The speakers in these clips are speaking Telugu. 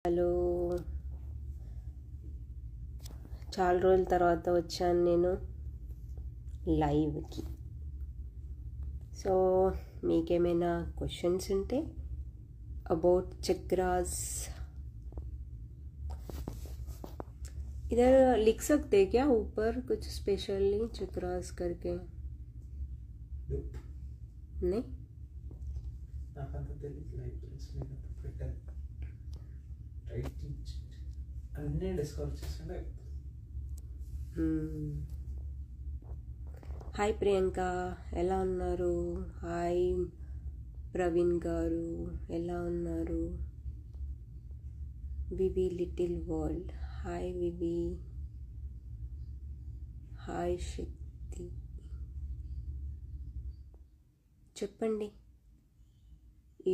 హలో, చాలా రోజుల తర్వాత వచ్చాను నేను లైవ్కి. సో మీకేమైనా క్వశ్చన్స్ ఉంటే అబౌట్ చక్రాస్ इधर लिख सकते क्या ऊपर कुछ स्पेशली चक्रास करके? नहीं, హాయ్ ప్రియాంక, ఎలా ఉన్నారు? హాయ్ ప్రవీణ్ గారు, ఎలా ఉన్నారు? Vivi little world, hi Vivi. Hi Shakti, చెప్పండి.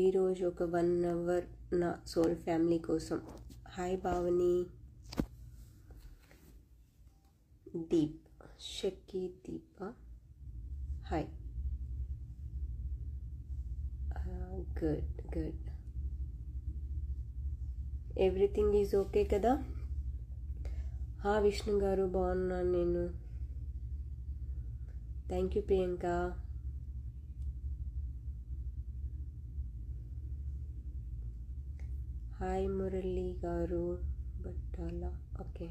ఈరోజు ఒక 1 అవర్ నా సోల్ ఫ్యామిలీ కోసం. Hi Bhavani, Deep, Shakki, Deepa, hi. Good good, everything is okay కదా? విష్ణు గారు, బాగున్నాను నేను. Thank you Priyanka. Hi Murali garu, Battala, okay.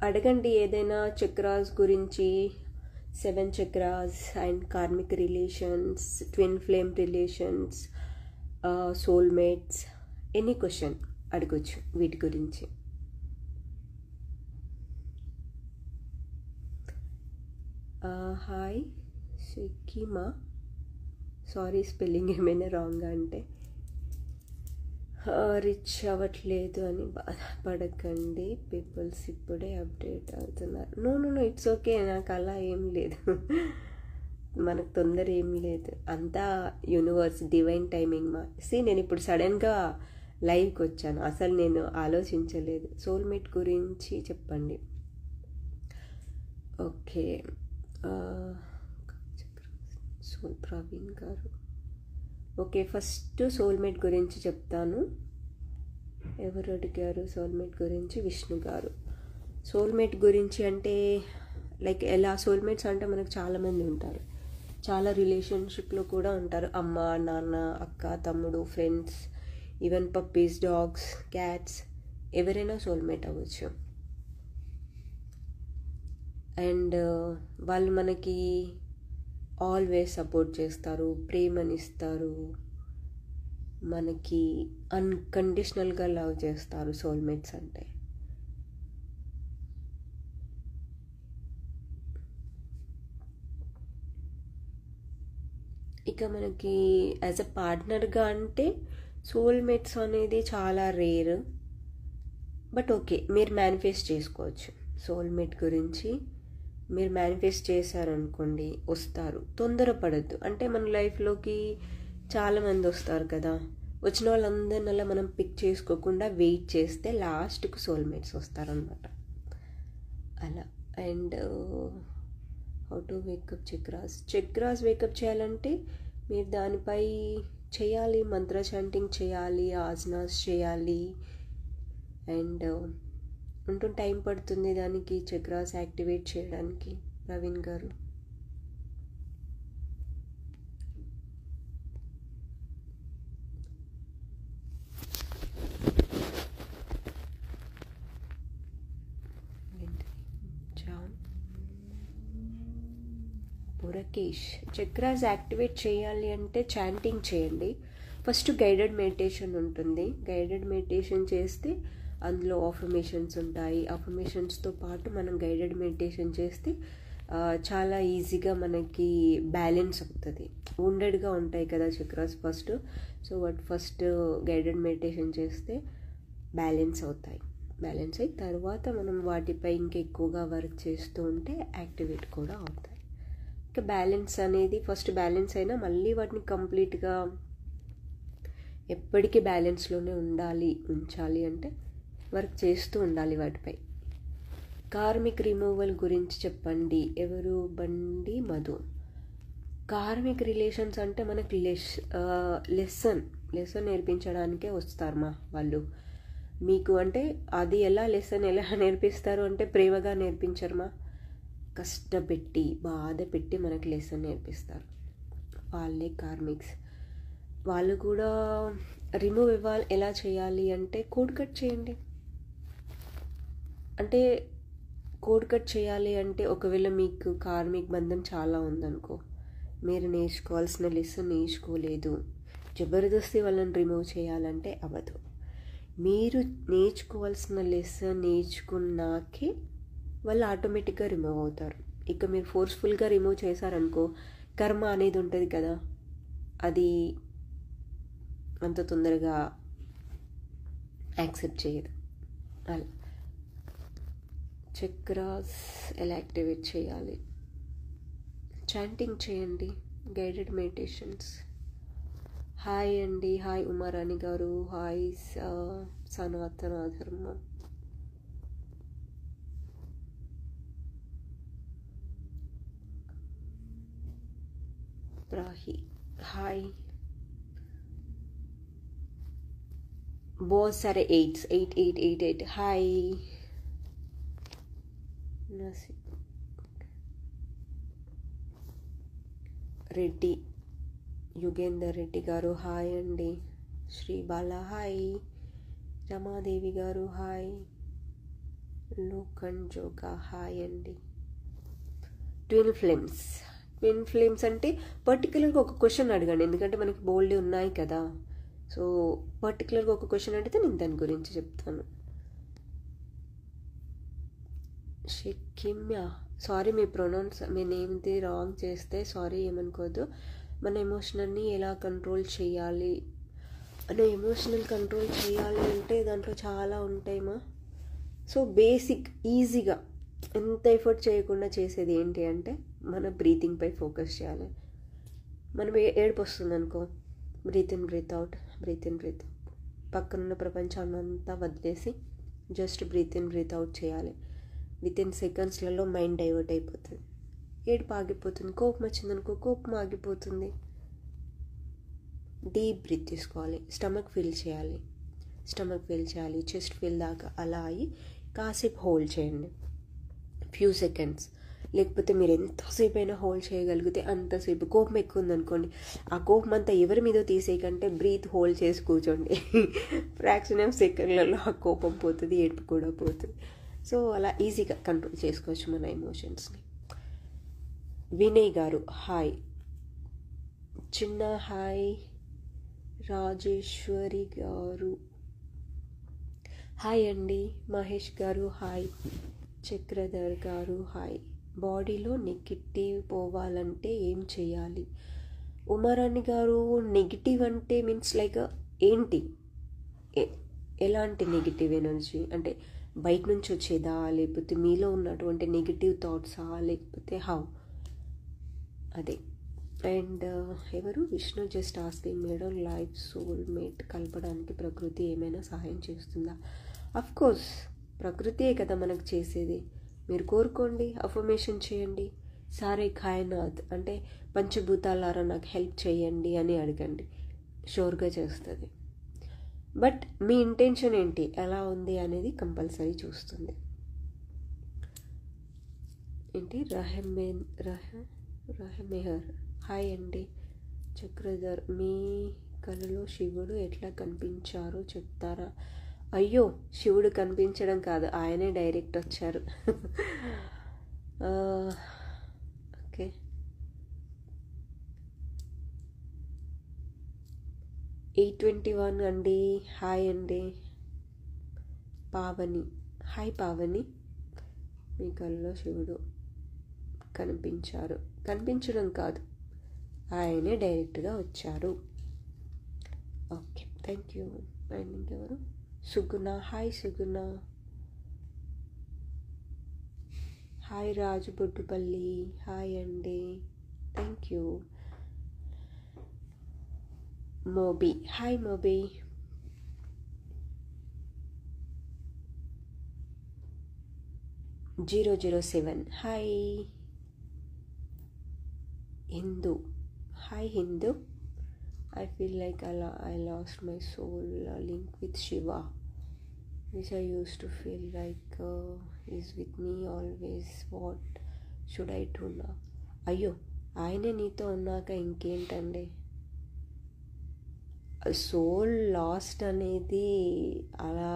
అడగండి ఏదైనా చక్రాస్ గురించి, 7 chakras and karmic relations, twin flame relations, soulmates, any question అడగొచ్చు వీటి గురించి. హాయ్ షకీమా, సారీ స్పెల్లింగ్ ఏమైనా రాంగ్ అంటే. రిచ్ అవ్వట్లేదు అని బాధపడకండి, పీపుల్స్ ఇప్పుడే అప్డేట్ అవుతున్నారు. నో, ఇట్స్ ఓకే, నాకు అలా ఏం లేదు. మనకు తొందర ఏం లేదు, అంతా యూనివర్స్ డివైన్ టైమింగ్. నేను ఇప్పుడు సడన్గా లైవ్కి వచ్చాను, అసలు నేను ఆలోచించలేదు. సోల్మేట్ గురించి చెప్పండి. ఓకే, సోల్ ప్రవీణ్ గారు, ఓకే. ఫస్ట్ సోల్మేట్ గురించి చెప్తాను. ఎవరు అడిగారు సోల్మేట్ గురించి? విష్ణు గారు. సోల్మేట్ గురించి అంటే లైక్ ఎలా? సోల్మేట్స్ అంటే మనకు చాలామంది ఉంటారు, చాలా రిలేషన్షిప్లో కూడా ఉంటారు. అమ్మ, నాన్న, అక్క, తమ్ముడు, friends, even puppies, dogs, cats, ఎవరైనా సోల్మేట్ అవ్వచ్చు. అండ్ వాళ్ళు మనకి ఆల్వేస్ సపోర్ట్ చేస్తారు, ప్రేమనిస్తారు, మనకి అన్కండిషనల్గా లవ్ చేస్తారు సోల్మేట్స్ అంటే. ఇక మనకి యాజ్ అ పార్ట్నర్గా అంటే సోల్మేట్స్ అనేది చాలా రేర్, బట్ ఓకే, మీరు మేనిఫెస్ట్ చేసుకోవచ్చు. సోల్మేట్ గురించి మీరు మేనిఫెస్ట్ చేశారనుకోండి, వస్తారు. తొందరపడద్దు. అంటే మన లైఫ్లోకి చాలామంది వస్తారు కదా, వచ్చిన వాళ్ళందరినీ అలా మనం పిక్ చేసుకోకుండా వెయిట్ చేస్తే లాస్ట్కు సోల్మేట్స్ వస్తారనమాట, అలా. And how to wake up chakras wake up చేయాలంటే మీరు దానిపై చేయాలి, మంత్ర చాంటింగ్ చేయాలి, ఆసనాస్ చేయాలి. అండ్ టైం పడుతుంది దానికి చక్రాస్ యాక్టివేట్ చేయడానికి. ప్రవీణ్ గారు, పురకేష్, చక్రాస్ యాక్టివేట్ చేయాలి అంటే చాంటింగ్ చేయండి. ఫస్ట్ గైడెడ్ మెడిటేషన్ ఉంటుంది. గైడెడ్ మెడిటేషన్ చేస్తే అందులో అఫర్మేషన్స్ ఉంటాయి. అఫర్మేషన్స్తో పాటు మనం గైడెడ్ మెడిటేషన్ చేస్తే చాలా ఈజీగా మనకి బ్యాలెన్స్ అవుతుంది. ఉండెడ్గా ఉంటాయి కదా chakras first. So first guided meditation చేస్తే బ్యాలెన్స్ అవుతాయి. బ్యాలెన్స్ అయి తర్వాత మనం వాటిపై ఇంకెక్కువగా వర్క్ చేస్తూ ఉంటే యాక్టివేట్ కూడా అవుతాయి. ఇంకా బ్యాలెన్స్ అనేది ఫస్ట్ బ్యాలెన్స్ అయినా మళ్ళీ వాటిని కంప్లీట్గా ఎప్పటికీ బ్యాలెన్స్లోనే ఉంచాలి అంటే వర్క్ చేస్తూ ఉండాలి వాటిపై. కార్మిక్ రిమూవల్ గురించి చెప్పండి. ఎవరు? బండి మధు. కార్మిక్ రిలేషన్స్ అంటే మనకి లెసన్ నేర్పించడానికే వస్తారు మా వాళ్ళు. మీకు అంటే అది ఎలా నేర్పిస్తారు అంటే ప్రేమగా నేర్పించరు మా, కష్టపెట్టి బాధ పెట్టి మనకి లెసన్ నేర్పిస్తారు. వాళ్ళే కార్మిక్స్. వాళ్ళు కూడా రిమూవ్ ఎలా చేయాలి అంటే కోడ్ కట్ చేయండి. అంటే కోడ్ కట్ చేయాలి అంటే ఒకవేళ మీకు కార్మిక్ బంధం చాలా ఉందనుకో, మీరు నేర్చుకోవాల్సిన లెసన్ నేర్చుకోలేదు, జబర్దస్తి వాళ్ళని రిమూవ్ చేయాలంటే అవ్వదు. మీరు నేర్చుకోవాల్సిన లెసన్ నేర్చుకున్నాకే వాళ్ళు ఆటోమేటిక్గా రిమూవ్ అవుతారు. ఇక మీరు ఫోర్స్ఫుల్గా రిమూవ్ చేశారనుకో, కర్మ అనేది ఉంటుంది కదా, అది అంత తొందరగా యాక్సెప్ట్ చేయదు. అలా చక్రాస్ ఎలా యాక్టివేట్ చేయాలి? చాంటింగ్ చేయండి, గైడెడ్ మెడిటేషన్స్. హాయ్ అండి, హాయ్ ఉమారాణి గారు, హాయ్ సనాతన ధర్మం. ప్రాహి హాయ్. बहुत सारे 8 हाय. రెడ్డి యుగేందర్ రెడ్డి గారు హాయ్ అండి. శ్రీ బాలా హాయ్. రమాదేవి గారు హాయ్. లోకన్ జోగా హాయ్ అండి. ట్విన్ ఫ్లేమ్స్ అంటే పర్టికులర్గా ఒక క్వశ్చన్ అడగండి, ఎందుకంటే మనకి బోల్డ్ ఉన్నాయి కదా. సో పర్టికులర్గా ఒక క్వశ్చన్ అడిగితే నేను దాని గురించి చెప్తాను. షెకిమ్యా, సారీ మీ నేమ్ది రాంగ్ చేస్తే సారీ, ఏమనుకోవద్దు. మన ఎమోషనల్ని ఎలా కంట్రోల్ చేయాలి అంటే దాంట్లో చాలా ఉంటాయమ్మా. సో బేసిక్ ఈజీగా ఎంత ఎఫర్ట్ చేయకుండా చేసేది ఏంటి అంటే మన బ్రీతింగ్పై ఫోకస్ చేయాలి. మనం ఏడుపు వస్తుంది అనుకో, breathe in breathe out, breathe in breathe out. పక్కనున్న ప్రపంచాన్ని అంతా వదిలేసి just breathe in breathe out చేయాలి. విత్ ఇన్ సెకండ్స్లలో మైండ్ డైవర్ట్ అయిపోతుంది, ఏడుపు ఆగిపోతుంది. కోపం వచ్చిందనుకో, కోపం ఆగిపోతుంది. డీప్ బ్రీత్ తీసుకోవాలి, స్టమక్ ఫీల్ చేయాలి, చెస్ట్ ఫీల్ దాకా అలా అయ్యి కాసేపు హోల్డ్ చేయండి, ఫ్యూ సెకండ్స్. లేకపోతే మీరు ఎంతసేపు అయినా హోల్డ్ చేయగలిగితే అంతసేపు. కోపం ఎక్కువ ఉందనుకోండి, ఆ కోపం అంతా ఎవరి మీద తీసేయకంటే బ్రీత్ హోల్డ్ చేసి కూర్చోండి. ఫ్రాక్షన్ ఆఫ్ సెకండ్లలో ఆ కోపం పోతుంది, ఏడుపు కూడా పోతుంది. సో అలా ఈజీగా కంట్రోల్ చేసుకోవచ్చు మన ఎమోషన్స్ని. వినయ్ గారు హాయ్. చిన్న హాయ్. రాజేశ్వరి గారు హాయ్ అండి. మహేష్ గారు హాయ్. చక్రధర్ గారు హాయ్. బాడీలో నెగిటివ్ పోవాలంటే ఏం చేయాలి? ఉమారాణి గారు, నెగిటివ్ అంటే మీన్స్ లైక్ ఏంటి? ఎలాంటి నెగిటివ్ ఎనర్జీ అంటే బయట నుంచి వచ్చేదా, లేకపోతే మీలో ఉన్నటువంటి నెగిటివ్ థాట్సా, లేకపోతే హౌ? అదే. అండ్ ఎవరు? Vishnu just asking madam, life soulmate కలపడానికి ప్రకృతి ఏమైనా సహాయం చేస్తుందా? అఫ్కోర్స్ ప్రకృతియే కదా మనకు చేసేది. మీరు కోరుకోండి, అఫర్మేషన్ చేయండి. సారే కాయనాథ్ అంటే పంచభూతాలారా నాకు హెల్ప్ చేయండి అని అడగండి, షూర్గా చేస్తుంది. బట్ మీ ఇంటెన్షన్ ఏంటి, ఎలా ఉంది అనేది కంపల్సరీ చూస్తుంది. ఏంటి? రహమెహర్ హాయ్ అండి. చక్రధర్, మీ కళలో శివుడు ఎట్లా కనిపించారో చెప్తారా? అయ్యో, శివుడు కనిపించడం కాదు, ఆయనే డైరెక్ట్ వచ్చారు. ఓకే. E21 అండి, హాయ్ అండి. పావని హాయ్. పావని, మీ కళ్ళలో శివుడు కనిపించడం కాదు, ఆయనే డైరెక్ట్గా వచ్చారు. Okay, thank you. అండ్ ఇంకెవరు? సుగుణ హాయ్. సుగుణ హాయ్. రాజు బొడ్డుపల్లి హాయ్ అండి, thank you. మోబీ hi. మోబీ 007 hi Hindu. Hi Hindu. I feel like I lost my soul link with Shiva, which I used to feel like is with me always. What should I do now? అయ్యో, ఆయనే నీతో ఉన్నాక ఇంకేంటండి. సోల్ లాస్ట్ అనేది అలా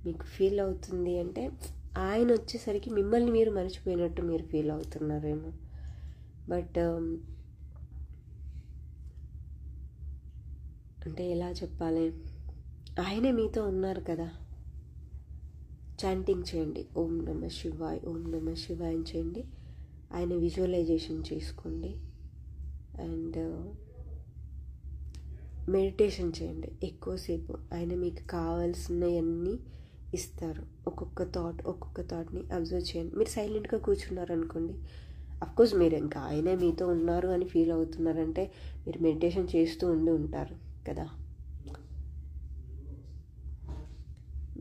మీకు ఫీల్ అవుతుంది అంటే ఆయన వచ్చేసరికి మిమ్మల్ని మీరు మర్చిపోయినట్టు మీరు ఫీల్ అవుతున్నారేమో. బట్ అంటే ఎలా చెప్పాలి, ఆయనే మీతో ఉన్నారు కదా. చాంటింగ్ చేయండి, ఓం నమ శివాయ్, ఓం నమ శివాయ్ అని చేయండి. ఆయన విజువలైజేషన్ చేసుకోండి అండ్ మెడిటేషన్ చేయండి ఎక్కువసేపు. ఆయన మీకు కావాల్సినవన్నీ ఇస్తారు. ఒక్కొక్క థాట్ని అబ్జర్వ్ చేయండి. మీరు సైలెంట్గా కూర్చున్నారనుకోండి, అఫ్కోర్స్ మీరు ఇంకా ఆయనే మీతో ఉన్నారు అని ఫీల్ అవుతున్నారంటే మీరు మెడిటేషన్ చేస్తూ ఉంటారు కదా.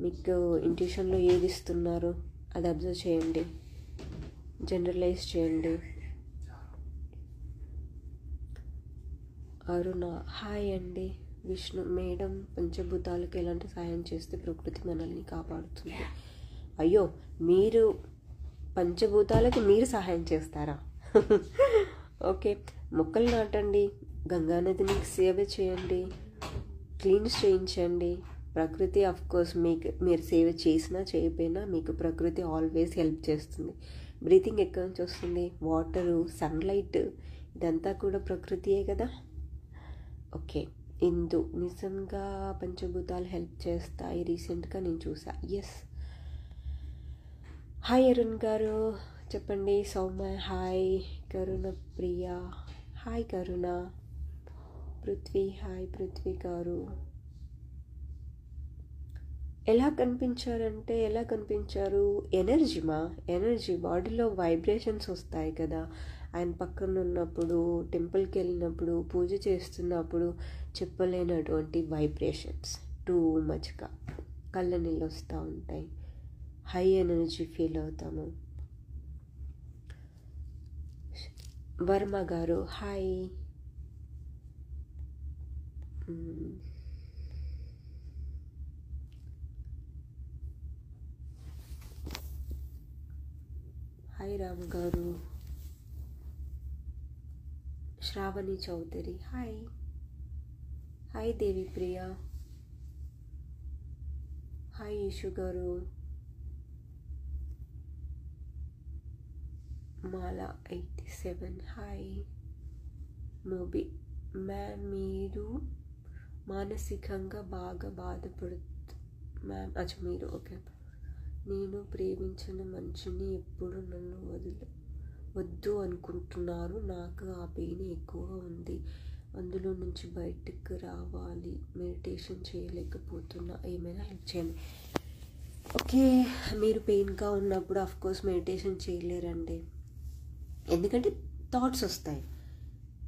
మీకు ఇంట్యూషన్లో ఏది ఇస్తున్నారు అది అబ్జర్వ్ చేయండి, జనరలైజ్ చేయండి. అరుణ హాయ్ అండి. విష్ణు మేడం, పంచభూతాలకు ఎలాంటి సాయం చేస్తే ప్రకృతి మనల్ని కాపాడుతుంది? అయ్యో, మీరు పంచభూతాలకు మీరు సహాయం చేస్తారా? ఓకే, మొక్కలు నాటండి, గంగానదిని సేవ చేయండి, క్లీన్స్ చేయించండి. ప్రకృతి అఫ్కోర్స్ మీరు సేవ చేసినా చేయకపోయినా మీకు ప్రకృతి ఆల్వేస్ హెల్ప్ చేస్తుంది. బ్రీతింగ్ ఎక్కడి నుంచి వస్తుంది? వాటరు, సన్లైట్, ఇదంతా కూడా ప్రకృతియే కదా. ఓకే, ఇందు నిజంగా పంచభూతాలు హెల్ప్ చేస్తాయి, రీసెంట్గా నేను చూసా. ఎస్. హాయ్ అరుణ్ గారు చెప్పండి. సౌమ్య హాయ్. కరుణ ప్రియ హాయ్. కరుణ. పృథ్వీ హాయ్. పృథ్వీ గారు ఎలా కనిపించారు? ఎనర్జీ బాడీలో వైబ్రేషన్స్ వస్తాయి కదా. ఆయన పక్కన ఉన్నప్పుడు, టెంపుల్కి వెళ్ళినప్పుడు, పూజ చేస్తున్నప్పుడు చెప్పలేనటువంటి వైబ్రేషన్స్, టూ మచ్గా కళ్ళ నీళ్ళు వస్తూ ఉంటాయి, హై ఎనర్జీ ఫీల్ అవుతాము. వర్మ గారు హాయ్. హాయ్ రామ్ గారు. శ్రావణి చౌదరి హాయ్. హాయ్ దేవి ప్రియ. హాయ్ ఈషు గారు. మాల 87 హాయ్. మూబీ మ్యామ్, మీరు మానసికంగా బాగా మ్యామ్ మీరు ఓకే. నేను ప్రేమించిన మనిషిని ఎప్పుడు నన్ను వద్దు అనుకుంటున్నారు. నాకు ఆ పెయిన్ ఎక్కువగా ఉంది, అందులో నుంచి బయటకు రావాలి, మెడిటేషన్ చేయలేకపోతున్నా, ఏమైనా హెల్ప్ చేయండి. ఓకే, మీరు పెయిన్గా ఉన్నప్పుడు అఫ్కోర్స్ మెడిటేషన్ చేయలేరండి, ఎందుకంటే థాట్స్ వస్తాయి.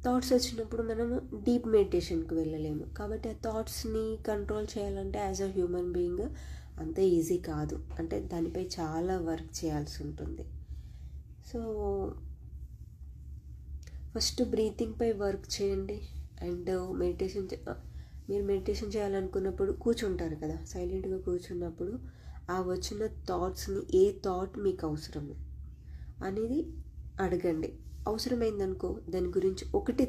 థాట్స్ వచ్చినప్పుడు మనము డీప్ మెడిటేషన్కి వెళ్ళలేము. కాబట్టి ఆ థాట్స్ని కంట్రోల్ చేయాలంటే యాజ్ అ హ్యూమన్ బీయింగ్ అంత ఈజీ కాదు, అంటే దానిపై చాలా వర్క్ చేయాల్సి ఉంటుంది. సో ఫస్ట్ బ్రీతింగ్పై వర్క్ చేయండి అండ్ మీరు మెడిటేషన్ చేయాలనుకున్నప్పుడు కూర్చుంటారు కదా, సైలెంట్గా కూర్చున్నప్పుడు ఆ వచ్చిన థాట్స్ని ఏ థాట్ మీకు అవసరము అనేది అడగండి. అవసరమైందనుకో దాని గురించి ఒకటే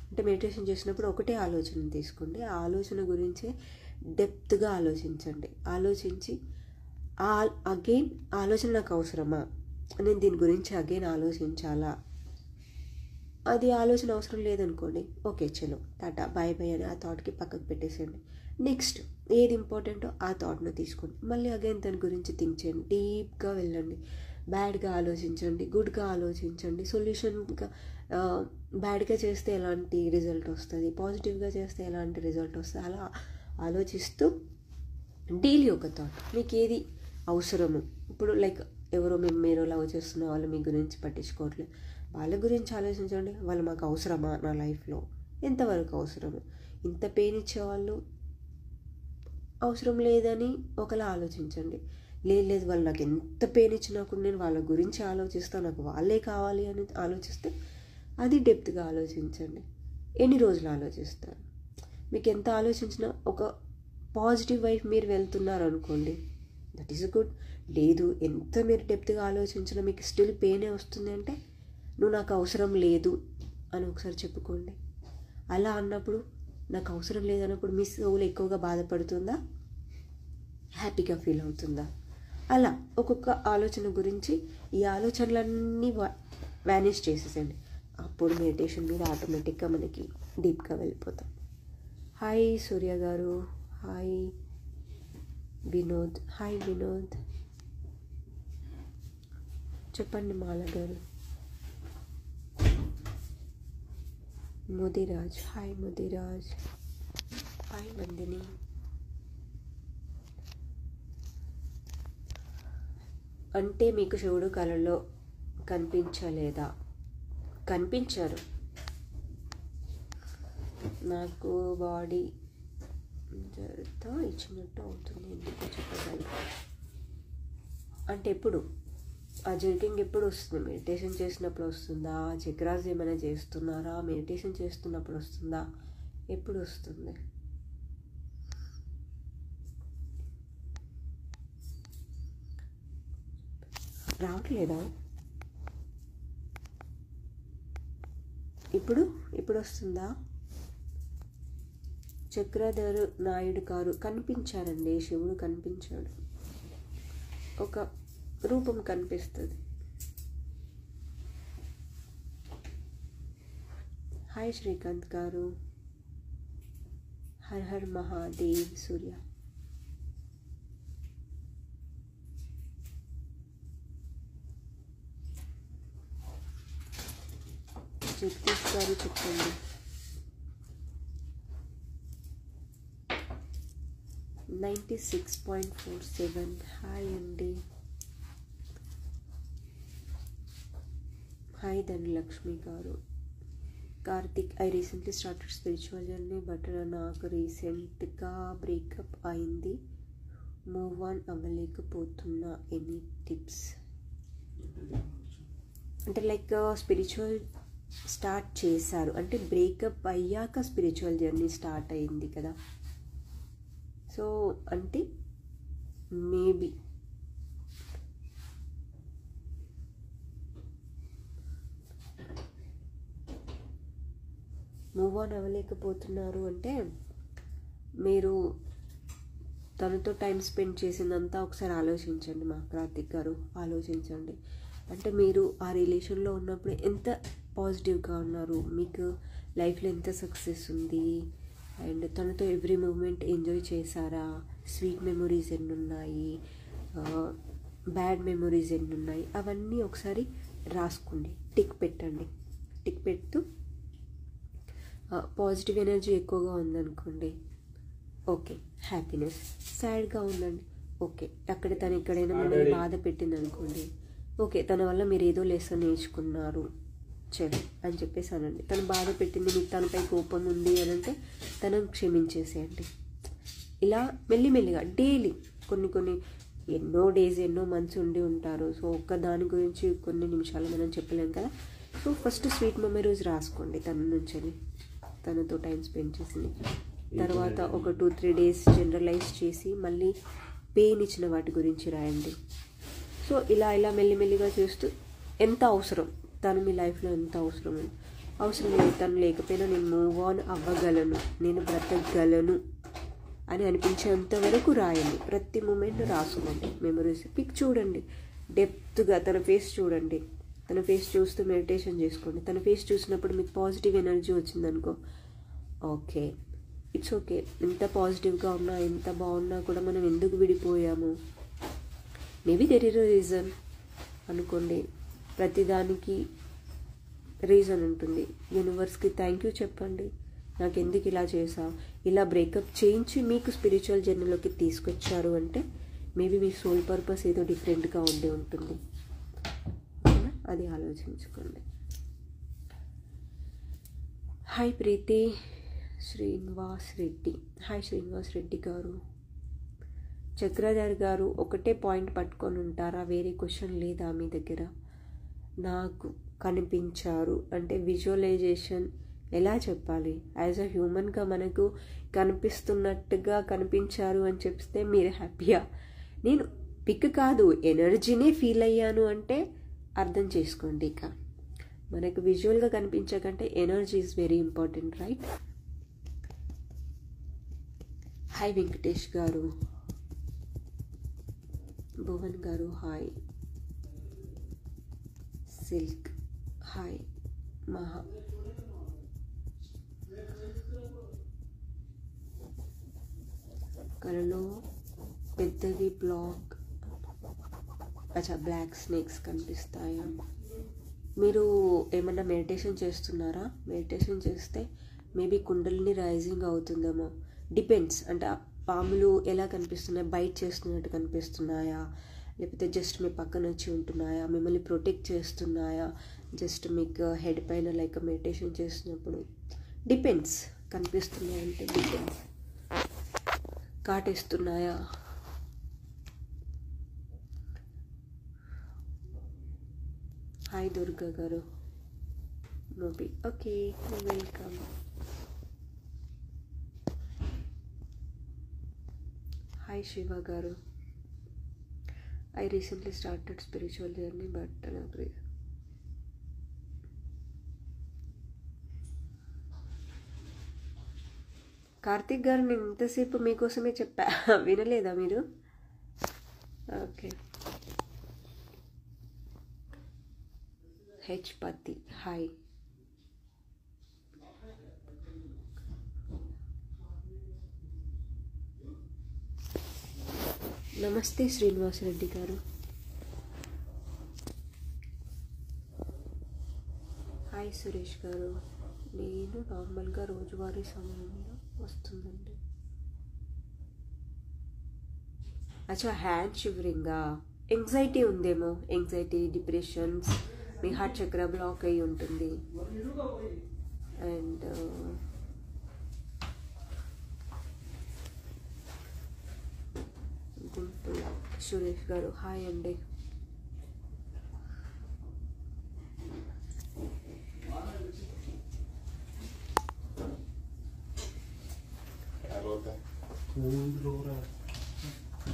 అంటే మెడిటేషన్ చేసినప్పుడు ఒకటే ఆలోచన తీసుకోండి, ఆ ఆలోచన గురించే డెప్త్గా ఆలోచించండి. ఆలోచించి అగైన్ ఆలోచన నాకు అవసరమా, నేను దీని గురించి అగైన్ ఆలోచించాలా, అది ఆలోచన అవసరం లేదనుకోండి, ఓకే చలో టాటా బాయ్ బాయ్ అని ఆ థాట్కి పక్కకు పెట్టేసేయండి. నెక్స్ట్ ఏది ఇంపార్టెంటో ఆ థాట్ను తీసుకోండి, మళ్ళీ అగైన్ దాని గురించి థింక్ చేయండి, డీప్గా వెళ్ళండి. బ్యాడ్గా ఆలోచించండి, గుడ్గా ఆలోచించండి. సొల్యూషన్గా బ్యాడ్గా చేస్తే ఎలాంటి రిజల్ట్ వస్తుంది, పాజిటివ్గా చేస్తే ఎలాంటి రిజల్ట్ వస్తుంది, అలా ఆలోచిస్తూ డైలీ ఒక థాట్ మీకు ఏది అవసరము. ఇప్పుడు లైక్ ఎవరో మీరు లవ్ చేస్తున్న వాళ్ళు మీ గురించి పట్టించుకోవట్లేదు, వాళ్ళ గురించి ఆలోచించండి. వాళ్ళు మాకు అవసరమా, నా లైఫ్లో ఎంతవరకు అవసరము, ఇంత పెయిన్ ఇచ్చేవాళ్ళు అవసరం లేదని ఒకలా ఆలోచించండి. లేదు వాళ్ళు నాకు ఎంత పెయిన్ ఇచ్చినా కూడా నేను వాళ్ళ గురించి ఆలోచిస్తాను, నాకు వాళ్ళే కావాలి అని ఆలోచిస్తే అది డెప్త్గా ఆలోచించండి. ఎన్ని రోజులు ఆలోచిస్తారు? మీకు ఎంత ఆలోచించినా ఒక పాజిటివ్ వైపు మీరు వెళ్తున్నారు అనుకోండి, దట్ ఈస్ గుడ్. లేదు, ఎంత మీరు డెప్త్గా ఆలోచించినా మీకు స్టిల్ పెయినే వస్తుంది అంటే నువ్వు నాకు అవసరం లేదు అని ఒకసారి చెప్పుకోండి. అలా అన్నప్పుడు, నాకు అవసరం లేదన్నప్పుడు మీ సోల్ ఎక్కువగా బాధపడుతుందా, హ్యాపీగా ఫీల్ అవుతుందా? అలా ఒక్కొక్క ఆలోచన గురించి ఈ ఆలోచనలన్నీ వ్యానిష్ చేసేసండి. అప్పుడు మెడిటేషన్ మీద ఆటోమేటిక్గా మనకి డీప్గా వెళ్ళిపోతాం. హాయ్ సూర్య గారు, హాయ్ వినోద్, హాయ్ వినోద్. చెప్పండి మాల గారు. Mudiraj, hi Mudiraj, hi Nandini. అంటే మీకు శివుడు కళలో కనిపించలేదా? కనిపించారు. నాకు బాడీ జరుగుతా ఇచ్చినట్టు అవుతుంది, ఎందుకు చెప్పగలరు? అంటే ఎప్పుడు ఆ జర్కింగ్ ఎప్పుడు వస్తుంది? మెడిటేషన్ చేసినప్పుడు వస్తుందా? చక్రాస్ ఏమైనా చేస్తున్నారా? మెడిటేషన్ చేస్తున్నప్పుడు వస్తుందా? ఎప్పుడు వస్తుంది? రావట్లేదా? ఇప్పుడు వస్తుందా? చక్రధర్ నాయుడు గారు కనిపించారండి. శివుడు కనిపించాడు, ఒక రూపం కనిపిస్తుంది. హాయ్ శ్రీకాంత్ గారు, హర్ హర్ మహాదేవ్. సూర్య, జగదీష్ గారు చెప్పండి. 96.47. హాయ్ అండి. హాయ్ ధనలక్ష్మి గారు. Karthik, I recently started spiritual journey but నాకు రీసెంట్గా బ్రేకప్ అయింది, మూవ్ ఆన్ అవ్వలేకపోతున్నా, ఎనీ టిప్స్? అంటే లైక్ స్పిరిచువల్ స్టార్ట్ చేశారు అంటే బ్రేకప్ అయ్యాక స్పిరిచువల్ జర్నీ స్టార్ట్ అయింది కదా. సో అంటే మేబీ మూవ్ ఆన్ అవ్వలేకపోతున్నారు అంటే మీరు తనతో టైం స్పెండ్ చేసిందంతా ఒకసారి ఆలోచించండి. మా కార్తిక్ గారు ఆలోచించండి. అంటే మీరు ఆ రిలేషన్లో ఉన్నప్పుడు ఎంత పాజిటివ్గా ఉన్నారు, మీకు లైఫ్లో ఎంత సక్సెస్ ఉంది, అండ్ తనతో ఎవ్రీ మూమెంట్ ఎంజాయ్ చేశారా, స్వీట్ మెమొరీస్ ఎన్ని ఉన్నాయి, బ్యాడ్ మెమొరీస్ ఎన్ని ఉన్నాయి, అవన్నీ ఒకసారి రాసుకోండి, టిక్ పెట్టండి. టిక్ పెడుతూ పాజిటివ్ ఎనర్జీ ఎక్కువగా ఉందనుకోండి, ఓకే హ్యాపీనెస్. సాడ్గా ఉందండి, ఓకే అక్కడ తను ఎక్కడైనా మిమ్మల్ని బాధ పెట్టింది అనుకోండి, ఓకే తన వల్ల మీరు ఏదో లెసన్ నేర్చుకున్నారు చలో అని చెప్పేసి అనండి. తను బాధ పెట్టింది, మీకు తనపై కోపం ఉంది అని అంటే తనను క్షమించేసేయండి. ఇలా మెల్లిమెల్లిగా డైలీ కొన్ని ఎన్నో డేస్ ఎన్నో మంత్స్ ఉండి ఉంటారు. సో ఒక్క దాని గురించి కొన్ని నిమిషాలు మనం చెప్పలేం కదా. సో ఫస్ట్ స్వీట్ మెమరీస్ రాసుకోండి తన నుంచి, తనతో టైం స్పెండ్ చేసింది. తర్వాత ఒక 2-3 డేస్ జనరలైజ్ చేసి మళ్ళీ పెయిన్ ఇచ్చిన వాటి గురించి రాయండి. సో ఇలా మెల్లిమెల్లిగా చేస్తూ ఎంత అవసరం, తను మీ లైఫ్లో ఎంత అవసరం లేదు, తను లేకపోయినా నేను మూవ్ ఆన్ అవ్వగలను, నేను బ్రతకగలను అని అనిపించేంత వరకు రాయండి. ప్రతి మూమెంట్ రాసుకోండి. మెమరీస్ పిక్ చూడండి, డెప్త్గా తన ఫేస్ చూడండి. తన ఫేస్ చూస్తూ మెడిటేషన్ చేసుకోండి. తన ఫేస్ చూసినప్పుడు మీకు పాజిటివ్ ఎనర్జీ వచ్చిందనుకో, ఓకే ఇట్స్ ఓకే. ఎంత పాజిటివ్గా ఉన్నా ఎంత బాగున్నా కూడా మనం ఎందుకు విడిపోయాము, maybe there is a reason అనుకోండి. ప్రతిదానికి రీజన్ ఉంటుంది. యూనివర్స్కి థ్యాంక్ యూ చెప్పండి, నాకు ఎందుకు ఇలా చేసావు, ఇలా బ్రేకప్ చేయించి మీకు స్పిరిచువల్ జర్నీలోకి తీసుకొచ్చారు అంటే మేబీ మీ సోల్ పర్పస్ ఏదో డిఫరెంట్గా ఉండి ఉంటుంది. అది ఆలోచించుకోండి. హాయ్ ప్రీతి, శ్రీనివాస్ రెడ్డి, హాయ్ శ్రీనివాస్ రెడ్డి గారు. చక్రధర్ గారు ఒకటే పాయింట్ పట్టుకొని ఉంటారా? వేరే క్వశ్చన్ లేదా మీ దగ్గర? నాకు కనిపించారు అంటే విజువలైజేషన్ ఎలా చెప్పాలి? యాజ్ అ హ్యూమన్గా మనకు కనిపిస్తున్నట్టుగా కనిపించారు అని చెప్తే మీరు హ్యాపీయా? నేను పిక్ కాదు, ఎనర్జీనే ఫీల్ అయ్యాను అంటే అర్థం చేసుకోండి. ఇక మనకు విజువల్గా కనిపించకంటే energy is very important, right? Hi Venkatesh garu, Bhuvan గారు హాయ్, సిల్క్ హాయ్, మహా కలలో పెద్దది బ్లాక్ బ్లాక్ స్నేక్స్ కనిపిస్తాయా? మీరు ఏమన్నా మెడిటేషన్ చేస్తున్నారా? మెడిటేషన్ చేస్తే మేబీ కుండలిని రైజింగ్ అవుతుందేమో. డిపెండ్స్, అంటే పాములు ఎలా కనిపిస్తున్నాయి? బైట్ చేస్తున్నట్టు కనిపిస్తున్నాయా, లేకపోతే జస్ట్ మీ పక్కన వచ్చి ఉంటున్నాయా, మిమ్మల్ని ప్రొటెక్ట్ చేస్తున్నాయా, జస్ట్ మీకు హెడ్ పైన లైక్ మెడిటేషన్ చేస్తున్నప్పుడు డిపెండ్స్. కనిపిస్తున్నాయంటే డిపెండ్స్. కాటేస్తున్నాయా? Hi Durga garu, movie okay, welcome. Hi Shiva garu, I recently started spiritual journey but Karthik garu, నేను ఇంతసేపు మీకోసమే చెప్పా, వినలేదా మీరు? ఓకే. H Pathi hi. నమస్తే శ్రీనివాసరెడ్డి గారు. హాయ్ సురేష్ గారు, నేను నార్మల్గా రోజువారీ సమయంలో వస్తుందండి. అచ్చా, హ్యాండ్ షివరింగా? ఎంగ్జైటీ ఉందేమో, ఎంగ్జైటీ, డిప్రెషన్స్, మీ హార్ట్ చక్ర బ్లాక్ అయి ఉంటుంది. అండ్ గుంపుల సురేష్ గారు హాయ్ అండి.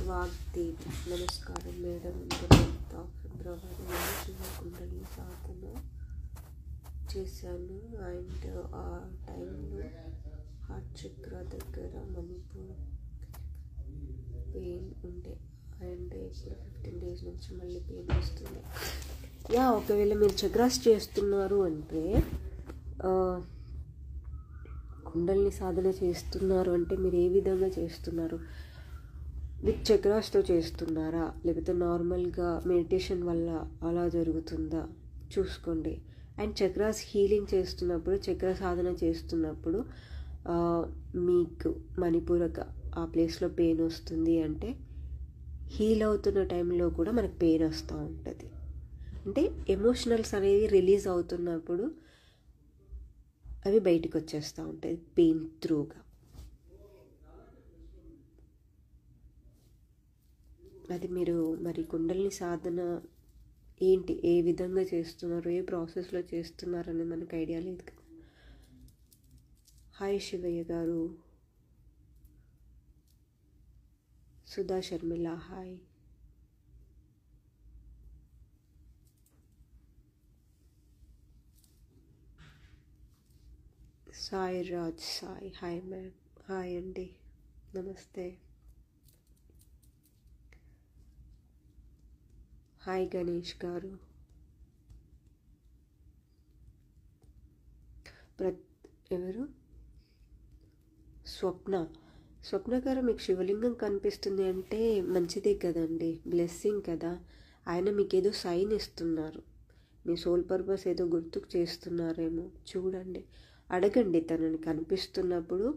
వాగ్దేవి నమస్కారం మేడం. ఫిబ్రవరి కుండలిని సాధన చేశాను అండ్ ఆ టైంలో హార్ట్ చక్ర దగ్గర మణిపూర్ పెయిన్ ఉండే అండ్ ఇప్పుడు 15 days నుంచి మళ్ళీ పెయిన్ వస్తుంది. యా, ఒకవేళ మీరు చక్రాస్ చేస్తున్నారు అంటే, కుండలిని సాధన చేస్తున్నారు అంటే మీరు ఏ విధంగా చేస్తున్నారు? విత్ చక్రాస్తో చేస్తున్నారా, లేకపోతే నార్మల్గా మెడిటేషన్ వల్ల అలా జరుగుతుందా చూసుకోండి. అండ్ చక్రాస్ హీలింగ్ చేస్తున్నప్పుడు, చక్ర సాధన చేస్తున్నప్పుడు మీకు మణిపూరక ఆ ప్లేస్లో పెయిన్ వస్తుంది అంటే హీల్ అవుతున్న టైంలో కూడా మనకు పెయిన్ వస్తూ ఉంటుంది. అంటే ఎమోషనల్స్ అనేవి రిలీజ్ అవుతున్నప్పుడు అవి బయటికి వచ్చేస్తూ ఉంటాయి పెయిన్ త్రూగా. అది మీరు మరి కుండలిని సాధన ఏంటి, ఏ విధంగా చేస్తున్నారు, ఏ ప్రాసెస్లో చేస్తున్నారు అనేది మనకు ఐడియా లేదు కదా. హాయ్ శివయ్య గారు, Sudha Sharmila hi. Sai Raj Sai hi ma'am, hi అండి, నమస్తే. హాయ్ గణేష్ గారు. ఎవరు? స్వప్న గారు, మీకు శివలింగం కనిపిస్తుంది అంటే మంచిదే కదండి, బ్లెస్సింగ్ కదా. ఆయన మీకు ఏదో సైన్ ఇస్తున్నారు, మీ సోల్ పర్పస్ ఏదో గుర్తుకు చేస్తున్నారేమో. చూడండి, అడగండి తనని. కనిపిస్తున్నప్పుడు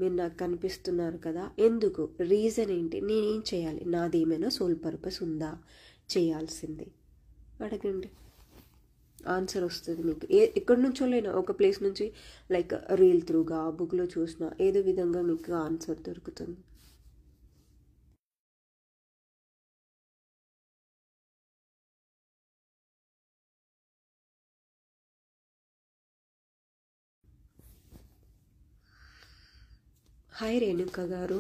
మీరు నాకు కనిపిస్తున్నారు కదా, ఎందుకు, రీజన్ ఏంటి, నేనేం చేయాలి, నాది ఏమైనా సోల్ పర్పస్ ఉందా చేయాల్సింది, అడగండి, ఆన్సర్ వస్తుంది మీకు. ఎక్కడి నుంచో లేనా, ఒక ప్లేస్ నుంచి లైక్ రీల్ త్రూగా, బుక్లో చూసినా ఏదో విధంగా మీకు ఆన్సర్ దొరుకుతుంది. హాయ్ రేణుక గారు.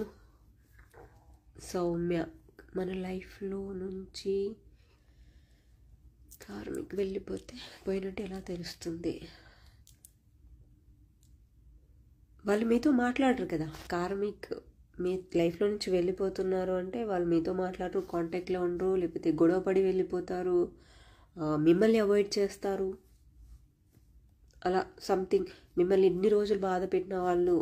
సౌమ్య, మన లైఫ్లో నుంచి కార్మిక్ వెళ్ళిపోతే పోయినట్టు ఎలా తెలుస్తుంది? వాళ్ళు మీతో మాట్లాడరు కదా. కార్మిక్ మీ లైఫ్లో నుంచి వెళ్ళిపోతున్నారు అంటే వాళ్ళు మీతో మాట్లాడరు, కాంటాక్ట్లో ఉండరు, లేకపోతే గొడవ పడి వెళ్ళిపోతారు, మిమ్మల్ని అవాయిడ్ చేస్తారు. అలా సంథింగ్ మిమ్మల్ని ఇన్ని రోజులు బాధ పెట్టిన వాళ్ళు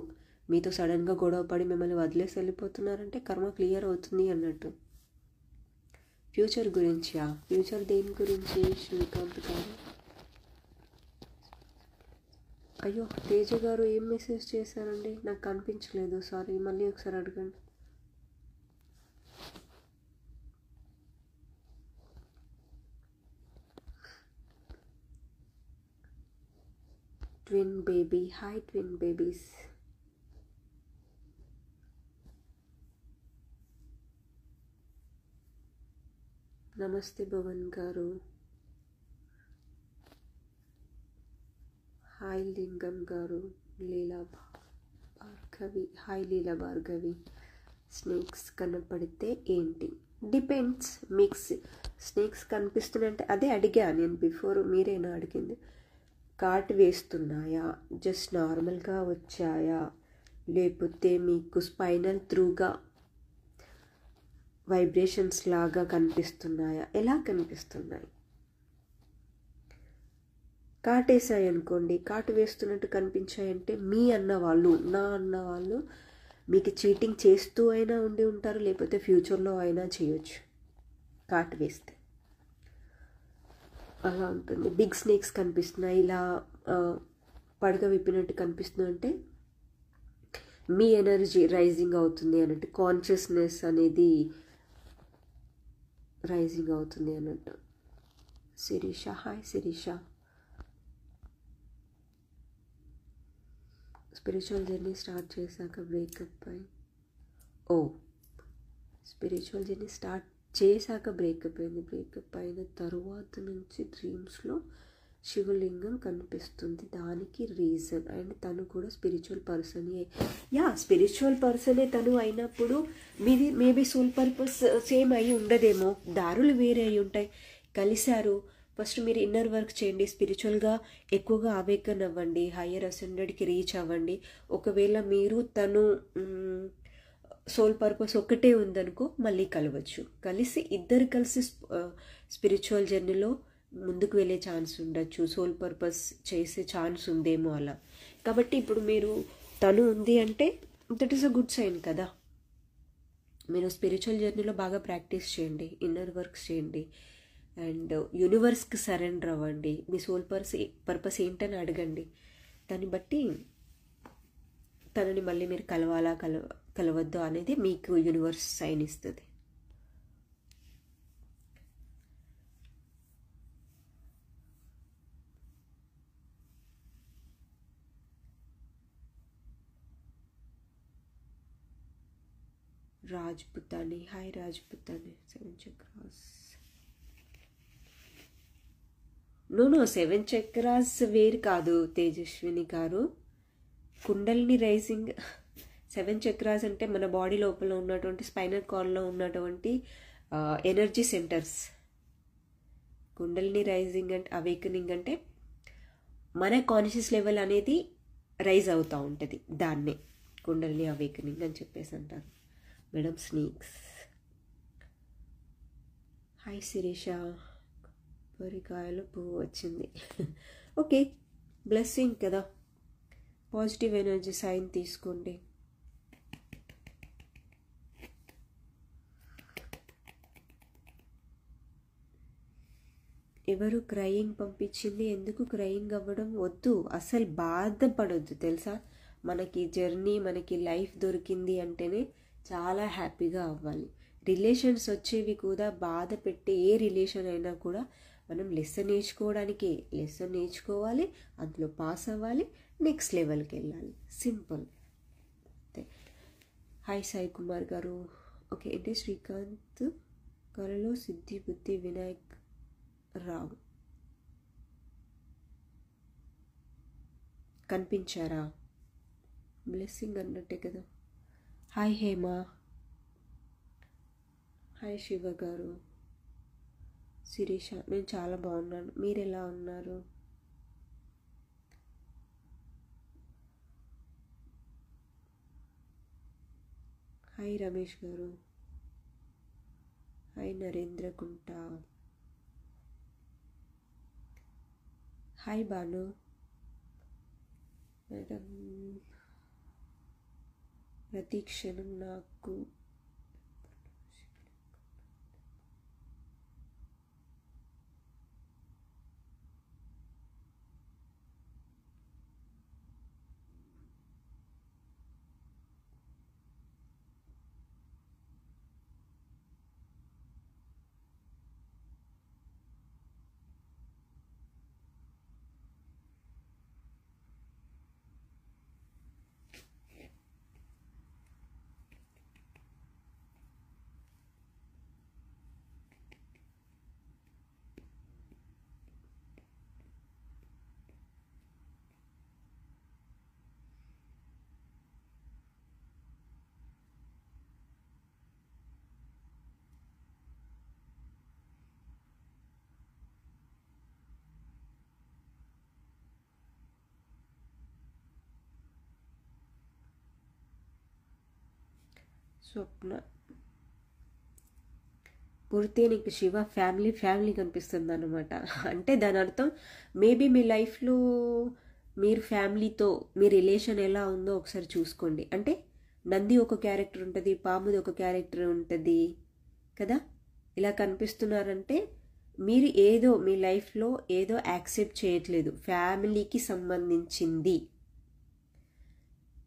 మీతో సడన్గా గొడవ పడి మిమ్మల్ని వదిలేసి వెళ్ళిపోతున్నారంటే కర్మ క్లియర్ అవుతుంది అన్నట్టు. ఫ్యూచర్ గురించా? ఫ్యూచర్ దేని గురించి శ్రీకాంత్ గారు? అయ్యో, తేజ గారు ఏం మెసేజ్ చేశారండి? నాకు కనిపించలేదు, సారీ. మళ్ళీ ఒకసారి అడగండి. Twin baby, hi twin babies. నమస్తే భవన్ గారు. హాయ్ లింగం గారు. లీలా భార్గవి, హాయ్ లీలా భార్గవి. స్నేక్స్ కనపడితే ఏంటి? డిపెండ్స్. మిక్స్ స్నేక్స్ కనిపిస్తున్నాయంటే అదే అడిగా నేను బిఫోర్, మీరేనా అడిగింది? కాటు వేస్తున్నాయా, జస్ట్ నార్మల్గా వచ్చాయా, లేకపోతే మీకు స్పైనల్ త్రూగా వైబ్రేషన్స్ లాగా కనిపిస్తున్నాయా? ఎలా కనిపిస్తున్నాయి? కాటేసాయి అనుకోండి, కాటు వేస్తున్నట్టు కనిపించాయంటే మీ అన్నవాళ్ళు, నా అన్నవాళ్ళు మీకు చీటింగ్ చేస్తూ అయినా ఉండి ఉంటారు, లేకపోతే ఫ్యూచర్లో అయినా చేయొచ్చు కాటు వేస్తే. అలా ఉంటుంది. బిగ్ స్నేక్స్ కనిపిస్తున్నాయి, ఇలా పడగ విప్పినట్టు కనిపిస్తుందంటే మీ ఎనర్జీ రైజింగ్ అవుతుంది అన్నట్టు, కాన్షియస్నెస్ అనేది రైజింగ్ అవుతుంది అన్నట్టు. Shirisha, hi Shirisha. Spiritual journey start చేశాక బ్రేకప్ అయి స్పిరిచువల్ జర్నీ స్టార్ట్ చేశాక బ్రేకప్ అయింది. బ్రేకప్ అయిన తరువాత నుంచి డ్రీమ్స్లో శివలింగం కనిపిస్తుంది, దానికి రీజన్. అండ్ తను కూడా స్పిరిచువల్ పర్సనే. స్పిరిచువల్ పర్సనే తను అయినప్పుడు మీది మేబీ సోల్ పర్పస్ సేమ్ అయి ఉండదేమో, దారులు వేరే అయి ఉంటాయి. కలిశారు, ఫస్ట్ మీరు ఇన్నర్ వర్క్ చేయండి, స్పిరిచువల్గా ఎక్కువగా అవేకన్ అవ్వండి, హయ్యర్ అసెండెడ్కి రీచ్ అవ్వండి. ఒకవేళ మీరు తను సోల్ పర్పస్ ఒకటే ఉందనుకో మళ్ళీ కలవచ్చు. కలిసి ఇద్దరు కలిసి స్పిరిచువల్ జర్నీలో ముందుకు వెళ్ళే ఛాన్స్ ఉండొచ్చు, సోల్ పర్పస్ చేసే ఛాన్స్ ఉందేమో అలా. కాబట్టి ఇప్పుడు మీరు తను ఉంది అంటే that is a good sign కదా. మీరు స్పిరిచువల్ జర్నీలో బాగా ప్రాక్టీస్ చేయండి, ఇన్నర్ వర్క్స్ చేయండి, అండ్ యూనివర్స్కి సరెండర్ అవ్వండి. మీ సోల్ పర్పస్ ఏంటని అడగండి. దాన్ని బట్టి తనని మళ్ళీ మీరు కలవాలా కలవద్దు అనేది మీకు యూనివర్స్ సైన్ ఇస్తుంది. రాజ్పుతాని, హాయ్ రాజ్పుతాని. 7 చక్రాస్. నో 7 చక్రాస్ వేరు కాదు తేజస్విని గారు. కుండలిని రైజింగ్ 7 చక్రాస్ అంటే మన బాడీ లోపల ఉన్నటువంటి స్పైనల్ కార్డ్లో ఉన్నటువంటి ఎనర్జీ సెంటర్స్. కుండలిని రైజింగ్ అంటే అవేకనింగ్ అంటే మన కాన్షియస్ లెవెల్ అనేది రైజ్ అవుతూ ఉంటుంది, దాన్నే కుండలిని అవేకనింగ్ అని చెప్పేసి అంటారు. Madam snakes, hi Sirisha. కొబ్బరికాయలో పువ్వు వచ్చింది. ఓకే, బ్లెస్సింగ్ కదా. పాజిటివ్ ఎనర్జీ సైన్ తీసుకోండి. ఎవరు క్రయింగ్ పంపించింది? ఎందుకు క్రయింగ్ అవ్వడం వద్దు, అసలు బాధపడొద్దు తెలుసా. మనకి జర్నీ, మనకి లైఫ్ దొరికింది అంటేనే చాలా హ్యాపీగా అవ్వాలి. రిలేషన్స్ వచ్చేవి కూడా బాధ పెట్టే ఏ రిలేషన్ అయినా కూడా మనం లెసన్ నేర్చుకోవాలి, అందులో పాస్ అవ్వాలి, నెక్స్ట్ లెవెల్కి వెళ్ళాలి. సింపుల్. హాయ్ సాయి కుమార్ గారు. ఓకే, అంటే శ్రీకాంత్ కళలో సిద్ధి బుద్ధి వినాయక్ రావు కనిపించారా? బ్లెస్సింగ్ అన్నట్టే కదా. హాయ్ హేమ. హాయ్ శివ గారు. శిరీష, నేను చాలా బాగున్నాను, మీరు ఎలా ఉన్నారు? హాయ్ రమేష్ గారు. Hi Narendra Kunta. Hi Banu madam. ప్రతి క్షణం నాకు స్వప్న. పూర్తిగా నీకు శివ ఫ్యామిలీ కనిపిస్తుంది అన్నమాట. అంటే దాని అర్థం మేబీ మీ లైఫ్లో మీరు ఫ్యామిలీతో మీ రిలేషన్ ఎలా ఉందో ఒకసారి చూసుకోండి. అంటే నంది ఒక క్యారెక్టర్ ఉంటుంది, పాముది ఒక క్యారెక్టర్ ఉంటుంది కదా. ఇలా కనిపిస్తున్నారంటే మీరు ఏదో మీ లైఫ్లో ఏదో యాక్సెప్ట్ చేయట్లేదు ఫ్యామిలీకి సంబంధించింది.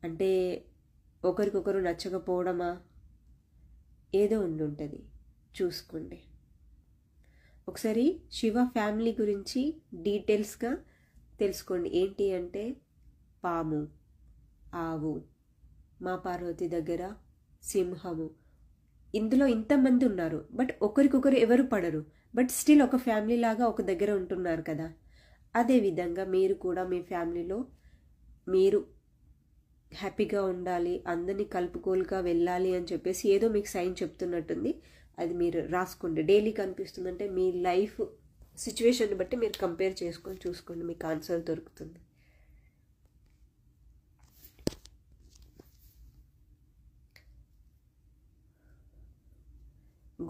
అంటే ఒకరికొకరు నచ్చకపోవడమా ఏదో ఉండుంటుంది, చూసుకోండి ఒకసారి. శివ ఫ్యామిలీ గురించి డీటెయిల్స్గా తెలుసుకోండి. ఏంటి అంటే పాము, ఆవు, మా పార్వతి దగ్గర సింహము. ఇందులో ఇంతమంది ఉన్నారు, బట్ ఒకరికొకరు ఎవరు పడరు, బట్ స్టిల్ ఒక ఫ్యామిలీ లాగా ఒక దగ్గర ఉంటున్నారు కదా. అదేవిధంగా మీరు కూడా మీ ఫ్యామిలీలో మీరు హ్యాపీగా ఉండాలి, అందరినీ కలుపుకోలుగా వెళ్ళాలి అని చెప్పేసి ఏదో మీకు సైన్ చెప్తున్నట్టుంది. అది మీరు రాసుకోండి. డైలీ కనిపిస్తుందంటే మీ లైఫ్ సిచ్యువేషన్ బట్టి మీరు కంపేర్ చేసుకొని చూసుకోండి, మీకు ఆన్సర్ దొరుకుతుంది.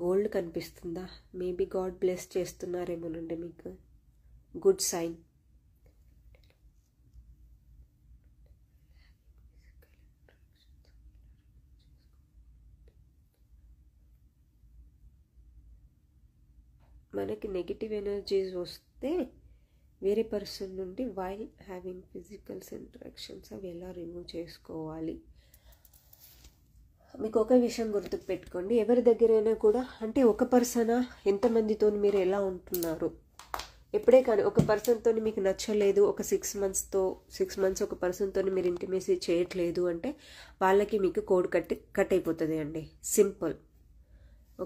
గోల్డ్ కనిపిస్తుందా? మేబీ గాడ్ బ్లెస్ చేస్తున్నారేమోనండి మీకు. Good sign. మనకి నెగిటివ్ ఎనర్జీస్ వస్తే వేరే పర్సన్ నుండి వైల్ హ్యావింగ్ ఫిజికల్స్ ఇంటరాక్షన్స్ అవి ఎలా రిమూవ్ చేసుకోవాలి? మీకు ఒక విషయం గుర్తుకు పెట్టుకోండి, ఎవరి దగ్గరైనా కూడా అంటే ఒక పర్సనా ఎంతమందితో మీరు ఎలా ఉంటున్నారు. ఎప్పుడే కానీ ఒక పర్సన్తో మీకు నచ్చలేదు, ఒక 6 months ఒక పర్సన్తో మీరు ఇంటిమేసీ చేయట్లేదు అంటే వాళ్ళకి మీకు కోడ్ కట్ అయిపోతుంది అండి. సింపుల్.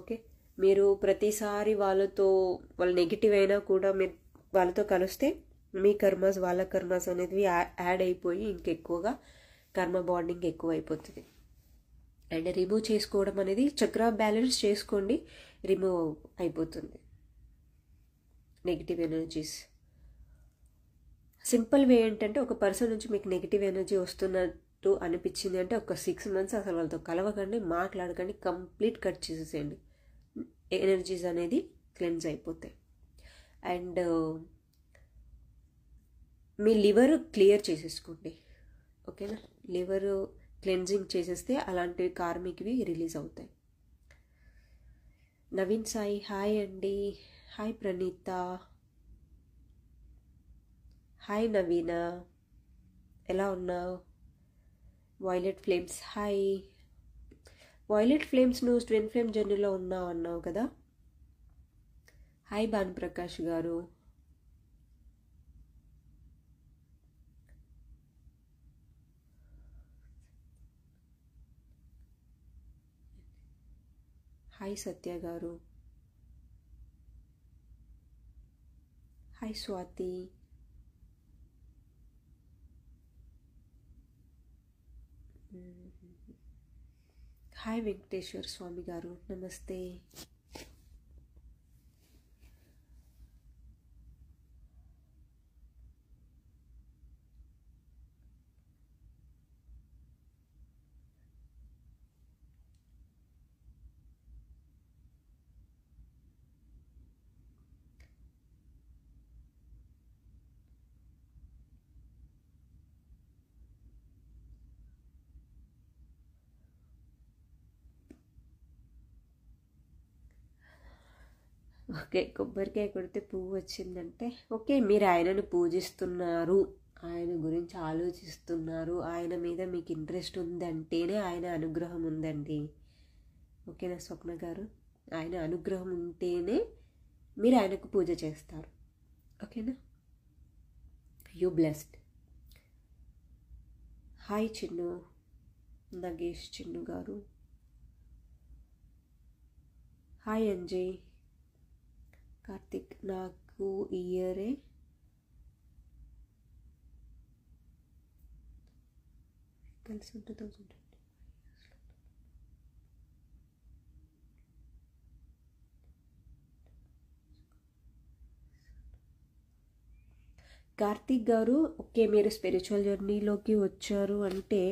ఓకే, మీరు ప్రతిసారి వాళ్ళు నెగిటివ్ అయినా కూడా మీరు వాళ్ళతో కలిస్తే మీ కర్మాస్ వాళ్ళ కర్మాస్ అనేది యాడ్ అయిపోయి ఇంకెక్కువగా కర్మ బాండింగ్ ఎక్కువ అయిపోతుంది. అండ్ రిమూవ్ చేసుకోవడం అనేది చక్ర బ్యాలెన్స్ చేసుకోండి, రిమూవ్ అయిపోతుంది నెగిటివ్ ఎనర్జీస్. సింపుల్ వే ఏంటంటే ఒక పర్సన్ నుంచి మీకు నెగిటివ్ ఎనర్జీ వస్తున్నట్టు అనిపించింది అంటే ఒక 6 months అసలు వాళ్ళతో కలవకండి, మాట్లాడకండి, కంప్లీట్ కట్ చేసేసేయండి. ఎనర్జీస్ అనేది క్లెన్స్ అయిపోతాయి. అండ్ మీ లివర్ క్లియర్ చేసేసుకోండి, ఓకేనా. లివర్ క్లెన్జింగ్ చేసేస్తే అలాంటివి కార్మిక్వి రిలీజ్ అవుతాయి. నవీన్ సాయి హాయ్ అండి. హాయ్ ప్రణీత. హాయ్ నవీన, ఎలా ఉన్నావు? Violet flames hi. Violet flames నువ్వు ట్విన్ ఫ్లేమ్ జర్నీలో అన్నావు కదా. హాయ్ భానుప్రకాష్ గారు. హాయ్ సత్య గారు. హాయ్ స్వాతి. హాయ్ వెంకటేశ్వర స్వామి గారు, నమస్తే. ఓకే, కొబ్బరికాయ కొడితే పువ్వు వచ్చిందంటే ఓకే, మీరు ఆయనను పూజిస్తున్నారు, ఆయన గురించి ఆలోచిస్తున్నారు, ఆయన మీద మీకు ఇంట్రెస్ట్ ఉందంటేనే ఆయన అనుగ్రహం ఉందండి. ఓకేనా స్వప్న గారు, ఆయన అనుగ్రహం ఉంటేనే మీరు ఆయనకు పూజ చేస్తారు. ఓకేనా, you blessed. Hi Chinnu, Nagesh Chinnu గారు. హాయ్ అంజయ్. కార్తిక్, నాకు ఇయరే కలిసి 2020. కార్తిక్ గారు, ఓకే, మీరు స్పిరిచువల్ జర్నీలోకి వచ్చారు అంటే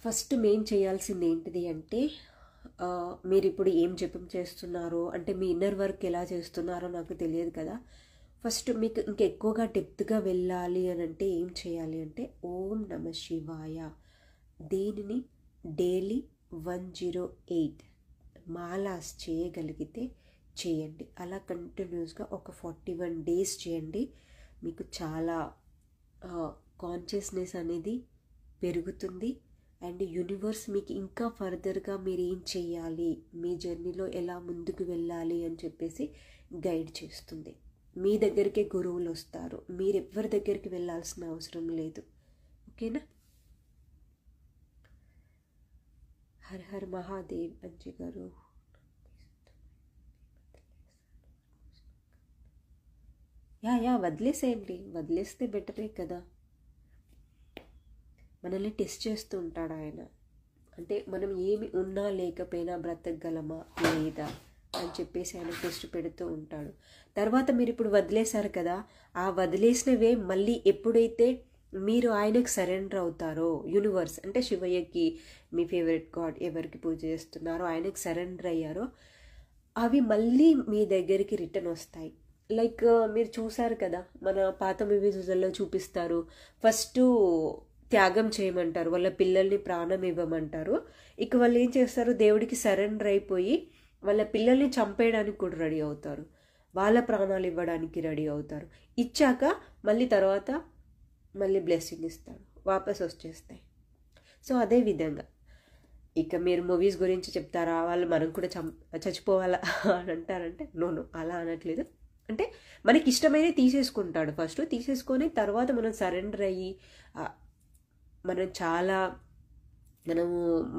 ఫస్ట్ మెయిన్ చేయాల్సింది ఏంటిది అంటే, మీరు ఇప్పుడు ఏం జపం చేస్తున్నారో అంటే మీ ఇన్నర్ వర్క్ ఎలా చేస్తున్నారో నాకు తెలియదు కదా. ఫస్ట్ మీకు ఇంకా ఎక్కువగా డెప్త్గా వెళ్ళాలి అని అంటే ఏం చేయాలి అంటే, ఓం నమ శివాయ దీనిని డైలీ 108 మాలాస్ చేయగలిగితే చేయండి. అలా కంటిన్యూస్గా ఒక 41 days చేయండి. మీకు చాలా కాన్షియస్నెస్ అనేది పెరుగుతుంది. అండ్ యూనివర్స్ మీకు ఇంకా ఫర్దర్గా మీరు ఏం చేయాలి, మీ జర్నీలో ఎలా ముందుకు వెళ్ళాలి అని చెప్పేసి గైడ్ చేస్తుంది. మీ దగ్గరికే గురువులు వస్తారు, మీరు ఎవరి దగ్గరికి వెళ్ళాల్సిన అవసరం లేదు. ఓకేనా. హర్ హర్ మహాదేవ్ అంజి గారు. యా వదిలేసేయండి, వదిలేస్తే బెటరే కదా. మనల్ని టెస్ట్ చేస్తూ ఉంటాడు ఆయన. అంటే మనం ఏమి ఉన్నా లేకపోయినా బ్రతకగలమా లేదా అని చెప్పేసి ఆయన టెస్ట్ పెడుతూ ఉంటాడు. తర్వాత మీరు ఇప్పుడు వదిలేశారు కదా, ఆ వదిలేసినవే మళ్ళీ ఎప్పుడైతే మీరు ఆయనకు సరెండర్ అవుతారో, యూనివర్స్ అంటే శివయ్యకి, మీ ఫేవరెట్ గాడ్ ఎవరికి పూజ చేస్తున్నారో ఆయనకు సరెండర్ అయ్యారో, అవి మళ్ళీ మీ దగ్గరికి రిటర్న్ వస్తాయి. లైక్ మీరు చూసారు కదా, మన పాత మూవీస్లో చూపిస్తారు, ఫస్ట్ త్యాగం చేయమంటారు, వాళ్ళ పిల్లల్ని ప్రాణం ఇవ్వమంటారు. ఇక వాళ్ళు ఏం చేస్తారు, దేవుడికి సరెండర్ అయిపోయి వాళ్ళ పిల్లల్ని చంపేయడానికి కూడా రెడీ అవుతారు, వాళ్ళ ప్రాణాలు ఇవ్వడానికి రెడీ అవుతారు. ఇచ్చాక మళ్ళీ తర్వాత మళ్ళీ బ్లెస్సింగ్ ఇస్తాడు, వాపస్ వచ్చేస్తాయి. సో అదే విధంగా ఇక మీరు మూవీస్ గురించి చెప్తారా, వాళ్ళు మనం కూడా చచ్చిపోవాలా అని అంటారంటే నో, అలా అనట్లేదు. అంటే మనకి ఇష్టమైన తీసేసుకుంటాడు, ఫస్ట్ తీసేసుకొని తర్వాత మనం సరెండర్ అయ్యి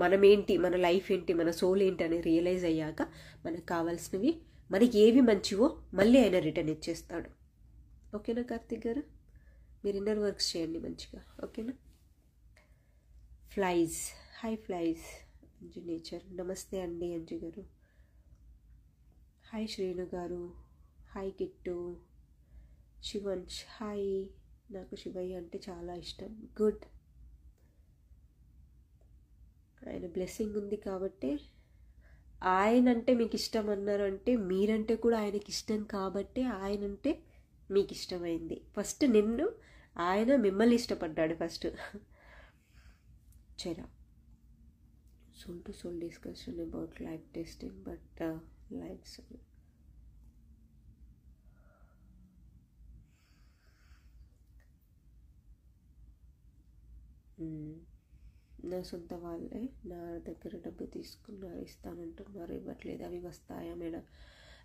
మనమేంటి, మన లైఫ్ ఏంటి, మన సోల్ ఏంటి అని రియలైజ్ అయ్యాక మనకు కావాల్సినవి, మనకి ఏవి మంచివో మళ్ళీ ఆయన రిటర్న్ ఇచ్చేస్తాడు. ఓకేనా కార్తిక్ గారు, మీరు ఇన్నర్ వర్క్స్ చేయండి మంచిగా. ఓకేనా. ఫ్లైజ్, హాయ్ ఫ్లైజ్ అంజు నేచర్, నమస్తే అండి అంజు గారు. హాయ్ శ్రీను గారు, హాయ్ కిట్టు. శివంష్, హాయ్. నాకు శివయ్య అంటే చాలా ఇష్టం. గుడ్, ఆయన బ్లెస్సింగ్ ఉంది కాబట్టి. ఆయన అంటే మీకు ఇష్టం అన్నారు అంటే మీరంటే కూడా ఆయనకి ఇష్టం కాబట్టి ఆయన అంటే మీకు ఇష్టమైంది. ఫస్ట్ ఆయన మిమ్మల్ని ఇష్టపడ్డాడు first. చరా soul to soul discussion about life testing, but life soul. నా సొంత వాళ్ళే నా దగ్గర డబ్బు తీసుకున్నారు, ఇస్తానంటున్నారు, ఇవ్వట్లేదు, అవి వస్తాయా మేడం?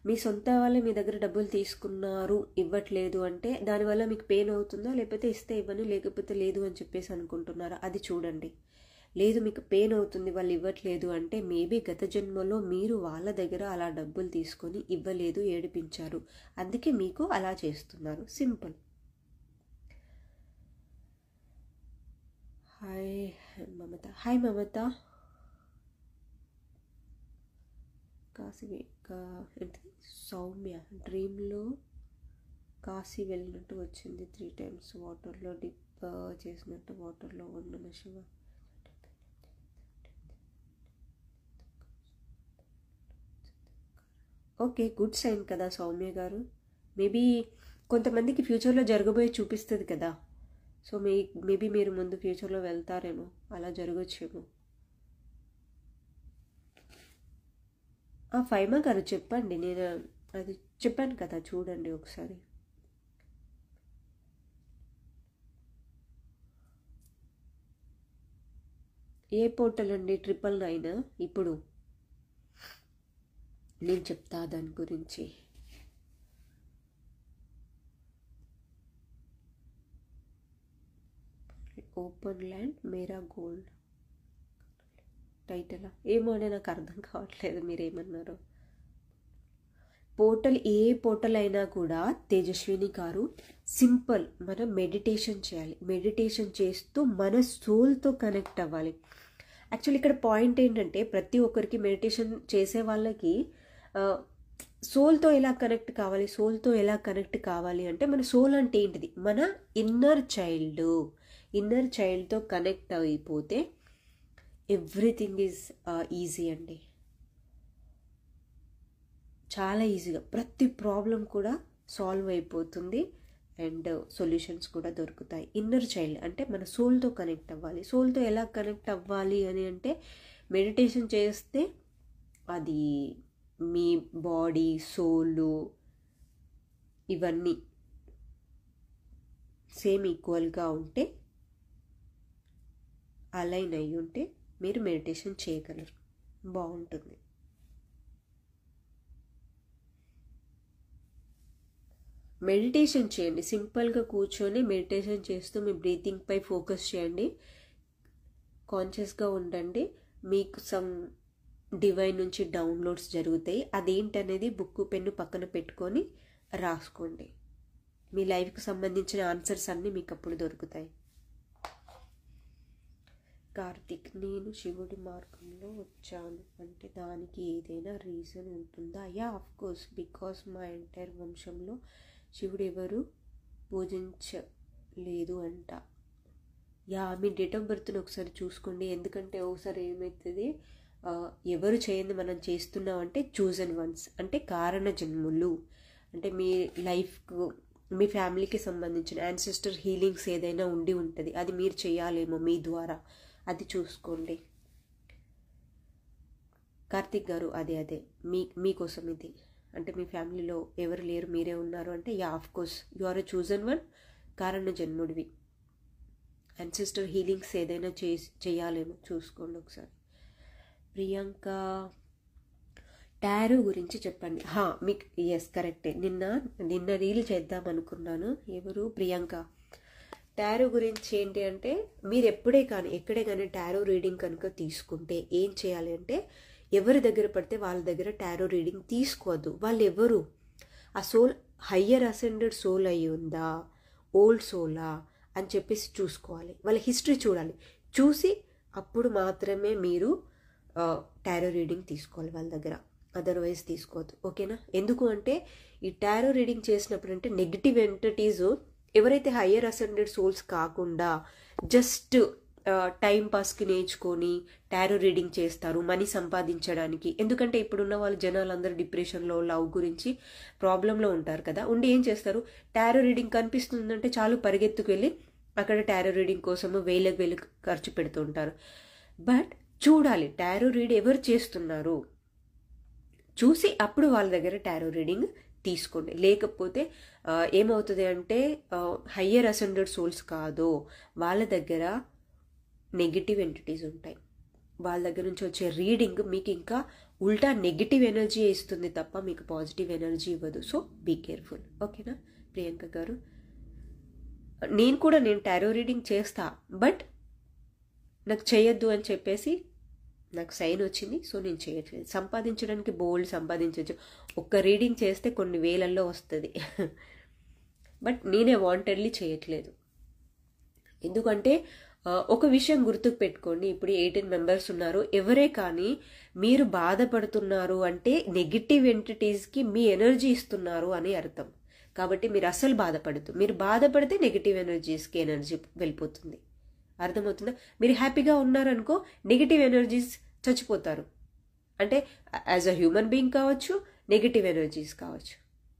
మీ సొంత వాళ్ళే మీ దగ్గర డబ్బులు తీసుకున్నారు, ఇవ్వట్లేదు అంటే దానివల్ల మీకు పెయిన్ అవుతుందా, లేకపోతే ఇస్తే ఇవ్వను లేకపోతే లేదు అని చెప్పేసి అనుకుంటున్నారా? అది చూడండి. లేదు మీకు పెయిన్ అవుతుంది, వాళ్ళు ఇవ్వట్లేదు అంటే మేబీ గత జన్మలో మీరు వాళ్ళ దగ్గర అలా డబ్బులు తీసుకొని ఇవ్వలేదు, ఏడిపించారు, అందుకే మీకు అలా చేస్తున్నారు. సింపుల్. హాయ్ మమత, హాయ్ మమత. ఏంటి సౌమ్య డ్రీమ్లో కాశీ వెళ్ళినట్టు వచ్చింది 3 times, వాటర్లో డిప్ చేసినట్టు వాటర్లో ఉన్న శివ. ఓకే, గుడ్ సైన్ కదా సౌమ్య గారు. మేబీ కొంతమందికి ఫ్యూచర్లో జరగబోయే చూపిస్తుంది కదా, సో మేబీ మీరు ముందు ఫ్యూచర్లో వెళ్తారేమో, అలా జరగచ్చేమో. ఫైమా గారు చెప్పండి, నేను అది చెప్పాను కదా చూడండి ఒకసారి. ఏ పోర్టల్ అండి? 999 ఇప్పుడు నేను చెప్తా దాని గురించి. ఓపెన్ ల్యాండ్ మేరా గోల్డ్ టైటిల్ ఏమో అని నాకు అర్థం కావట్లేదు మీరేమన్నారో. పోర్టల్ ఏ పోర్టల్ అయినా కూడా తేజస్విని గారు సింపుల్, మనం మెడిటేషన్ చేయాలి. మెడిటేషన్ చేస్తూ మన సోల్తో కనెక్ట్ అవ్వాలి. యాక్చువల్లీ ఇక్కడ పాయింట్ ఏంటంటే ప్రతి ఒక్కరికి మెడిటేషన్ చేసే వాళ్ళకి సోల్తో ఎలా కనెక్ట్ కావాలి, సోల్తో ఎలా కనెక్ట్ కావాలి అంటే మన సోల్ అంటే ఏంటిది, మన ఇన్నర్ చైల్డ్తో కనెక్ట్ అయిపోతే ఎవ్రీథింగ్ ఈజ్ ఈజీ అండి. చాలా ఈజీగా ప్రతి ప్రాబ్లం కూడా సాల్వ్ అయిపోతుంది అండ్ సొల్యూషన్స్ కూడా దొరుకుతాయి. ఇన్నర్ చైల్డ్ అంటే మన సోల్తో కనెక్ట్ అవ్వాలి. సోల్తో ఎలా కనెక్ట్ అవ్వాలి అని అంటే మెడిటేషన్ చేస్తే అది మీ బాడీ, సోలు ఇవన్నీ సేమ్ ఈక్వల్గా ఉంటే, అలైన్ అయ్యి ఉంటే మీరు మెడిటేషన్ చేయగలరు, బాగుంటుంది. మెడిటేషన్ చేయండి, సింపుల్గా కూర్చొని మెడిటేషన్ చేస్తూ మీ బ్రీతింగ్పై ఫోకస్ చేయండి, కాన్షియస్గా ఉండండి. మీకు సమ్ డివైన్ నుంచి డౌన్లోడ్స్ జరుగుతాయి. అదేంటనేది బుక్ పెన్ను పక్కన పెట్టుకొని రాసుకోండి. మీ లైఫ్కి సంబంధించిన ఆన్సర్స్ అన్నీ మీకు అప్పుడు దొరుకుతాయి. కార్తిక్, నేను శివుడి మార్గంలో వచ్చాను అంటే దానికి ఏదైనా రీజన్ ఉంటుందా? యా, ఆఫ్ కోర్స్, బికాస్ మా ఎంటైర్ వంశంలో శివుడు ఎవరు పూజించలేదు అంట. యా, మీ డేట్ ఆఫ్ బర్త్ని ఒకసారి చూసుకోండి. ఎందుకంటే ఒకసారి ఏమవుతుంది, ఎవరు చేయండి మనం చేస్తున్నామంటే చూజన్ వన్స్, అంటే కారణ జన్ములు, అంటే మీ లైఫ్కు మీ ఫ్యామిలీకి సంబంధించిన యాన్సెస్టర్ హీలింగ్స్ ఏదైనా ఉండి ఉంటుంది, అది మీరు చేయాలేమో మీ ద్వారా, అది చూసుకోండి. కార్తిక్ గారు, అదే మీకోసం ఇది. అంటే మీ ఫ్యామిలీలో ఎవరు లేరు, మీరే ఉన్నారు అంటే yeah, of course you are a chosen one, కారణ జన్ముడివి. యాన్సెస్టర్ హీలింగ్స్ ఏదైనా చేయాలేమో చూసుకోండి ఒకసారి. ప్రియాంక, టారో గురించి చెప్పండి. మీకు ఎస్ కరెక్టే, నిన్న రీల్ చేద్దాం అనుకున్నాను. ఎవరు? ప్రియాంక. టారో గురించి ఏంటి అంటే మీరు ఎక్కడే కానీ టారో రీడింగ్ కనుక తీసుకుంటే ఏం చేయాలి అంటే, ఎవరి దగ్గర పడితే వాళ్ళ దగ్గర టారో రీడింగ్ తీసుకోవద్దు. వాళ్ళు ఎవరు, ఆ సోల్ హయ్యర్ అసెండెడ్ సోల్ అయ్యి ఉందా, ఓల్డ్ సోలా అని చెప్పేసి చూసుకోవాలి. వాళ్ళ హిస్టరీ చూడాలి. చూసి అప్పుడు మాత్రమే మీరు టారో రీడింగ్ తీసుకోవాలి వాళ్ళ దగ్గర, అదర్వైజ్ తీసుకోవద్దు. ఓకేనా? ఎందుకు అంటే ఈ టారో రీడింగ్ చేసినప్పుడు అంటే నెగిటివ్ ఎంటిటీస్ ఎవరైతే హయ్యర్ అసెండెడ్ సోల్స్ కాకుండా జస్ట్ టైం పాస్కి నేర్చుకొని టారో రీడింగ్ చేస్తారు మనీ సంపాదించడానికి. ఎందుకంటే ఇప్పుడున్న వాళ్ళు జనాలందరూ డిప్రెషన్లో, లవ్ గురించి ప్రాబ్లంలో ఉంటారు కదా, ఉండి ఏం చేస్తారు, టారో రీడింగ్ కనిపిస్తుందంటే చాలు పరిగెత్తుకు వెళ్ళి అక్కడ టారో రీడింగ్ కోసము వేలకు ఖర్చు పెడుతూ ఉంటారు. బట్ చూడాలి టారో రీడ్ ఎవరు చేస్తున్నారు, చూసి అప్పుడు వాళ్ళ దగ్గర టారో రీడింగ్ తీసుకోండి. లేకపోతే ఏమవుతుంది అంటే హయ్యర్ అసెండెడ్ సోల్స్ కాదు, వాళ్ళ దగ్గర నెగిటివ్ ఎంటిటీస్ ఉంటాయి. వాళ్ళ దగ్గర నుంచి వచ్చే రీడింగ్ మీకు ఇంకా ఉల్టా నెగిటివ్ ఎనర్జీ ఇస్తుంది తప్ప మీకు పాజిటివ్ ఎనర్జీ ఇవ్వదు. So be careful. ఓకేనా ప్రియాంక గారు? నేను టారో రీడింగ్ చేస్తా, బట్ నాకు చేయొద్దు అని చెప్పేసి నాకు సైన్ వచ్చింది, సో నేను చేయట్లేదు. సంపాదించడానికి బోల్డ్ సంపాదించవచ్చు, ఒక్క రీడింగ్ చేస్తే కొన్ని వేలల్లో వస్తుంది, బట్ నేనే వాంటెడ్లీ చేయట్లేదు. ఎందుకంటే ఒక విషయం గుర్తుకు పెట్టుకోండి, ఇప్పుడు 18 మెంబర్స్ ఉన్నారు, ఎవరే కానీ మీరు బాధపడుతున్నారు అంటే నెగిటివ్ ఎంటిటీస్కి మీ ఎనర్జీ ఇస్తున్నారు అని అర్థం. కాబట్టి మీరు అస్సలు బాధపడద్దు. మీరు బాధపడితే నెగిటివ్ ఎనర్జీస్కి ఎనర్జీ వెళ్ళిపోతుంది. అర్థమవుతుందా? మీరు హ్యాపీగా ఉన్నారనుకో నెగిటివ్ ఎనర్జీస్ చచ్చిపోతారు. అంటే యాజ్ అ హ్యూమన్ బీయింగ్ కావచ్చు, నెగిటివ్ ఎనర్జీస్ కావచ్చు.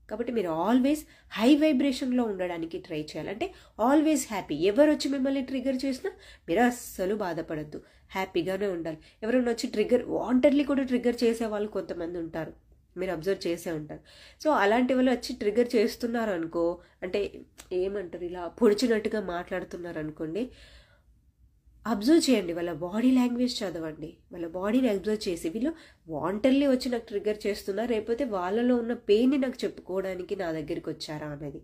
కాబట్టి మీరు ఆల్వేస్ హై వైబ్రేషన్లో ఉండడానికి ట్రై చేయాలి. అంటే ఆల్వేస్ హ్యాపీ. ఎవరు వచ్చి మిమ్మల్ని ట్రిగర్ చేసినా మీరు అస్సలు బాధపడద్దు, హ్యాపీగానే ఉండాలి. ఎవరైనా వచ్చి వాంటెడ్లీ కూడా ట్రిగర్ చేసే వాళ్ళు కొంతమంది ఉంటారు, మీరు అబ్జర్వ్ చేసే ఉంటారు. సో అలాంటి వాళ్ళు వచ్చి ట్రిగర్ చేస్తున్నారు అనుకో, అంటే ఏమంటారు, ఇలా పొడిచినట్టుగా మాట్లాడుతున్నారు అనుకోండి, అబ్జర్వ్ చేయండి, వాళ్ళ బాడీ లాంగ్వేజ్ చదవండి. వాళ్ళ బాడీని అబ్జర్వ్ చేసి వీళ్ళు వాంటల్లీ వచ్చి నాకు ట్రిగర్ చేస్తున్నారు, లేకపోతే వాళ్ళలో ఉన్న పెయిన్ని నాకు చెప్పుకోవడానికి నా దగ్గరికి వచ్చారా అనేది.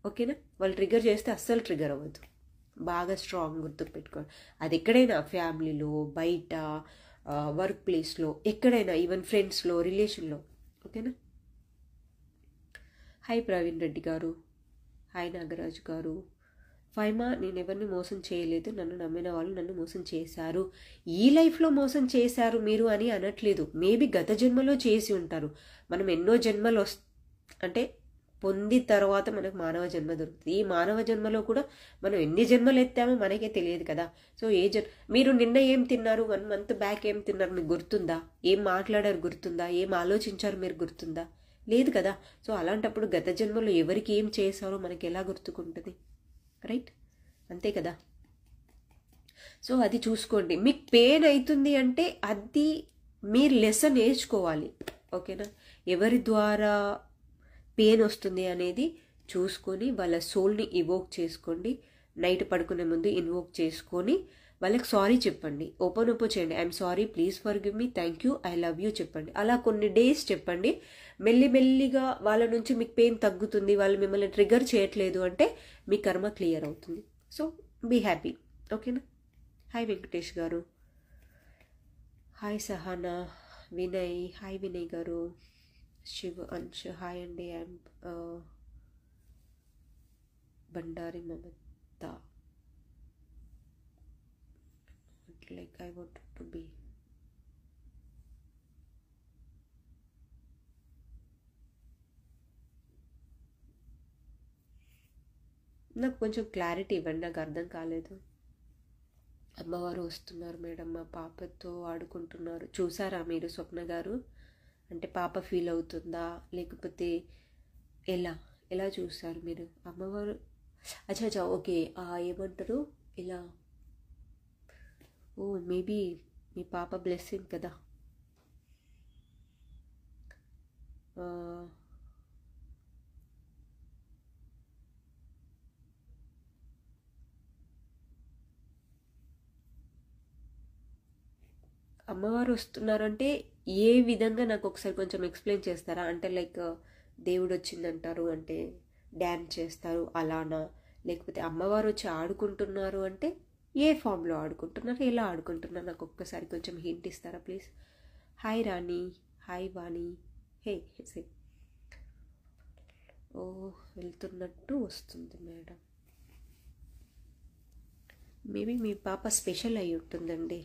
ఓకేనా? వాళ్ళు ట్రిగర్ చేస్తే అస్సలు ట్రిగర్ అవ్వద్దు. బాగా స్ట్రాంగ్ గుర్తుకు పెట్టుకోండి. అది ఎక్కడైనా, ఫ్యామిలీలో, బయట, వర్క్ ప్లేస్లో, ఎక్కడైనా, ఈవెన్ ఫ్రెండ్స్లో, రిలేషన్లో. ఓకేనా? హాయ్ ప్రవీణ్ రెడ్డి గారు, హాయ్ నాగరాజు గారు. ఫైమా, నేను ఎవరిని మోసం చేయలేదు, నన్ను నమ్మిన వాళ్ళు నన్ను మోసం చేశారు. ఈ లైఫ్లో మోసం చేశారు మీరు అని అనట్లేదు. మేబీ గత జన్మలో చేసి ఉంటారు. మనం ఎన్నో జన్మలు అంటే పొంది తర్వాత మనకు మానవ జన్మ దొరుకుతుంది. ఈ మానవ జన్మలో కూడా మనం ఎన్ని జన్మలు ఎత్తామో మనకే తెలియదు కదా. సో మీరు నిన్న ఏం తిన్నారు, 1 month బ్యాక్ ఏం తిన్నారు మీకు గుర్తుందా? ఏం మాట్లాడారు గుర్తుందా? ఏం ఆలోచించారు మీరు గుర్తుందా? లేదు కదా. సో అలాంటప్పుడు గత జన్మలో ఎవరికి ఏం చేశారో మనకి ఎలా గుర్తుకుంటుంది? రైట్? అంతే కదా. సో అది చూసుకోండి. మీకు పెయిన్ అవుతుంది అంటే అది మీరు లెసన్ నేర్చుకోవాలి. ఓకేనా? ఎవరి ద్వారా పెయిన్ వస్తుంది అనేది చూసుకొని వాళ్ళ సోల్ని ఇవోక్ చేసుకోండి. నైట్ పడుకునే ముందు ఇన్వోక్ చేసుకొని వాళ్ళకి సారీ చెప్పండి. ఓపెన్ చేయండి. I'm sorry, please forgive me, thank you, I love you చెప్పండి. అలా కొన్ని డేస్ చెప్పండి. మెల్లిమెల్లిగా వాళ్ళ నుంచి మీకు పెయిన్ తగ్గుతుంది. వాళ్ళు మిమ్మల్ని ట్రిగర్ చేయట్లేదు అంటే మీ కర్మ క్లియర్ అవుతుంది. So be happy. ఓకేనా? హాయ్ వెంకటేష్ గారు, హాయ్ సహానా, వినయ్, హాయ్ వినయ్ గారు, శివ్ అంశ్, హాయ్ అండి. I'm Bandari Mamata, like I wanted to be. నాకు కొంచెం క్లారిటీ ఇవ్వండి, నాకు అర్థం కాలేదు. అమ్మవారు వస్తున్నారు మేడం, మా పాపతో ఆడుకుంటున్నారు. చూసారా మీరు స్వప్న గారు? అంటే పాప ఫీల్ అవుతుందా లేకపోతే ఎలా చూసారు మీరు? అమ్మవారు అచ్చా ఓకే. ఏమంటారు ఇలా? ఓ మేబీ మీ పాప బ్లెస్సింగ్ కదా. అమ్మవారు వస్తున్నారంటే ఏ విధంగా నాకు ఒకసారి కొంచెం ఎక్స్ప్లెయిన్ చేస్తారా? అంటే లైక్ దేవుడు వచ్చిందంటారు అంటే డ్యాన్స్ చేస్తారు అలానా, లేకపోతే అమ్మవారు వచ్చి ఆడుకుంటున్నారు అంటే ఏ ఫామ్లో ఆడుకుంటున్నారు, ఎలా ఆడుకుంటున్నారు, నాకు ఒక్కసారి కొంచెం హింట్ ఇస్తారా ప్లీజ్? హాయ్ రాణి, హాయ్ వాణి, హే సే. ఓ వెళ్తున్నట్టు వస్తుంది మేడం. మేబీ మీ పాప స్పెషల్ అయి ఉంటుందండి.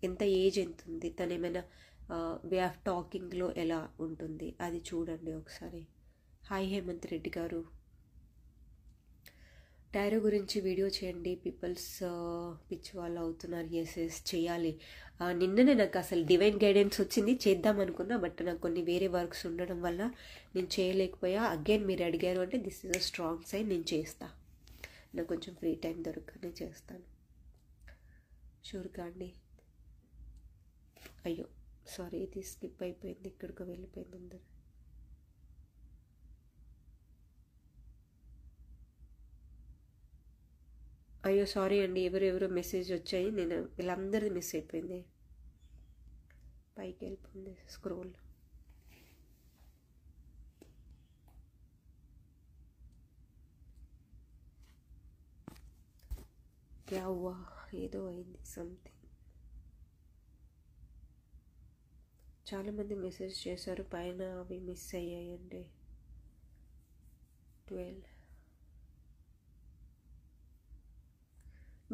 ఎంత ఏజ్ ఎంత ఉంది, తను ఏమైనా వే ఆఫ్ టాకింగ్లో ఎలా ఉంటుంది అది చూడండి ఒకసారి. హాయ్ హేమంత్ రెడ్డి గారు, టారో గురించి వీడియో చేయండి, పీపుల్స్ పిచ్చి వాళ్ళు అవుతున్నారు. ఎస్ చేయాలి. నిన్ననే నాకు అసలు డివైన్ గైడెన్స్ వచ్చింది, చేద్దాం అనుకున్నా, బట్ నాకు కొన్ని వేరే వర్క్స్ ఉండడం వల్ల నేను చేయలేకపోయా. అగైన్ మీరు అడిగారు అంటే this is a strong sign, నేను చేస్తా. నాకు కొంచెం ఫ్రీ టైం దొరకనే చేస్తాను. షూర్గా అండి. అయ్యో సారీ, ఇది స్కిప్ అయిపోయింది, ఇక్కడికి వెళ్ళిపోయింది అందరు. అయ్యో సారీ అండి, ఎవరెవరో మెసేజ్ వచ్చాయి, నేను వీళ్ళందరిది మిస్ అయిపోయింది. పైకి వెళ్ళిపోయింది స్క్రోల్. యావ్వా ఏదో అయింది సంథింగ్. చాలామంది మెసేజ్ చేశారు, పైన అవి మిస్ అయ్యాయండి. 12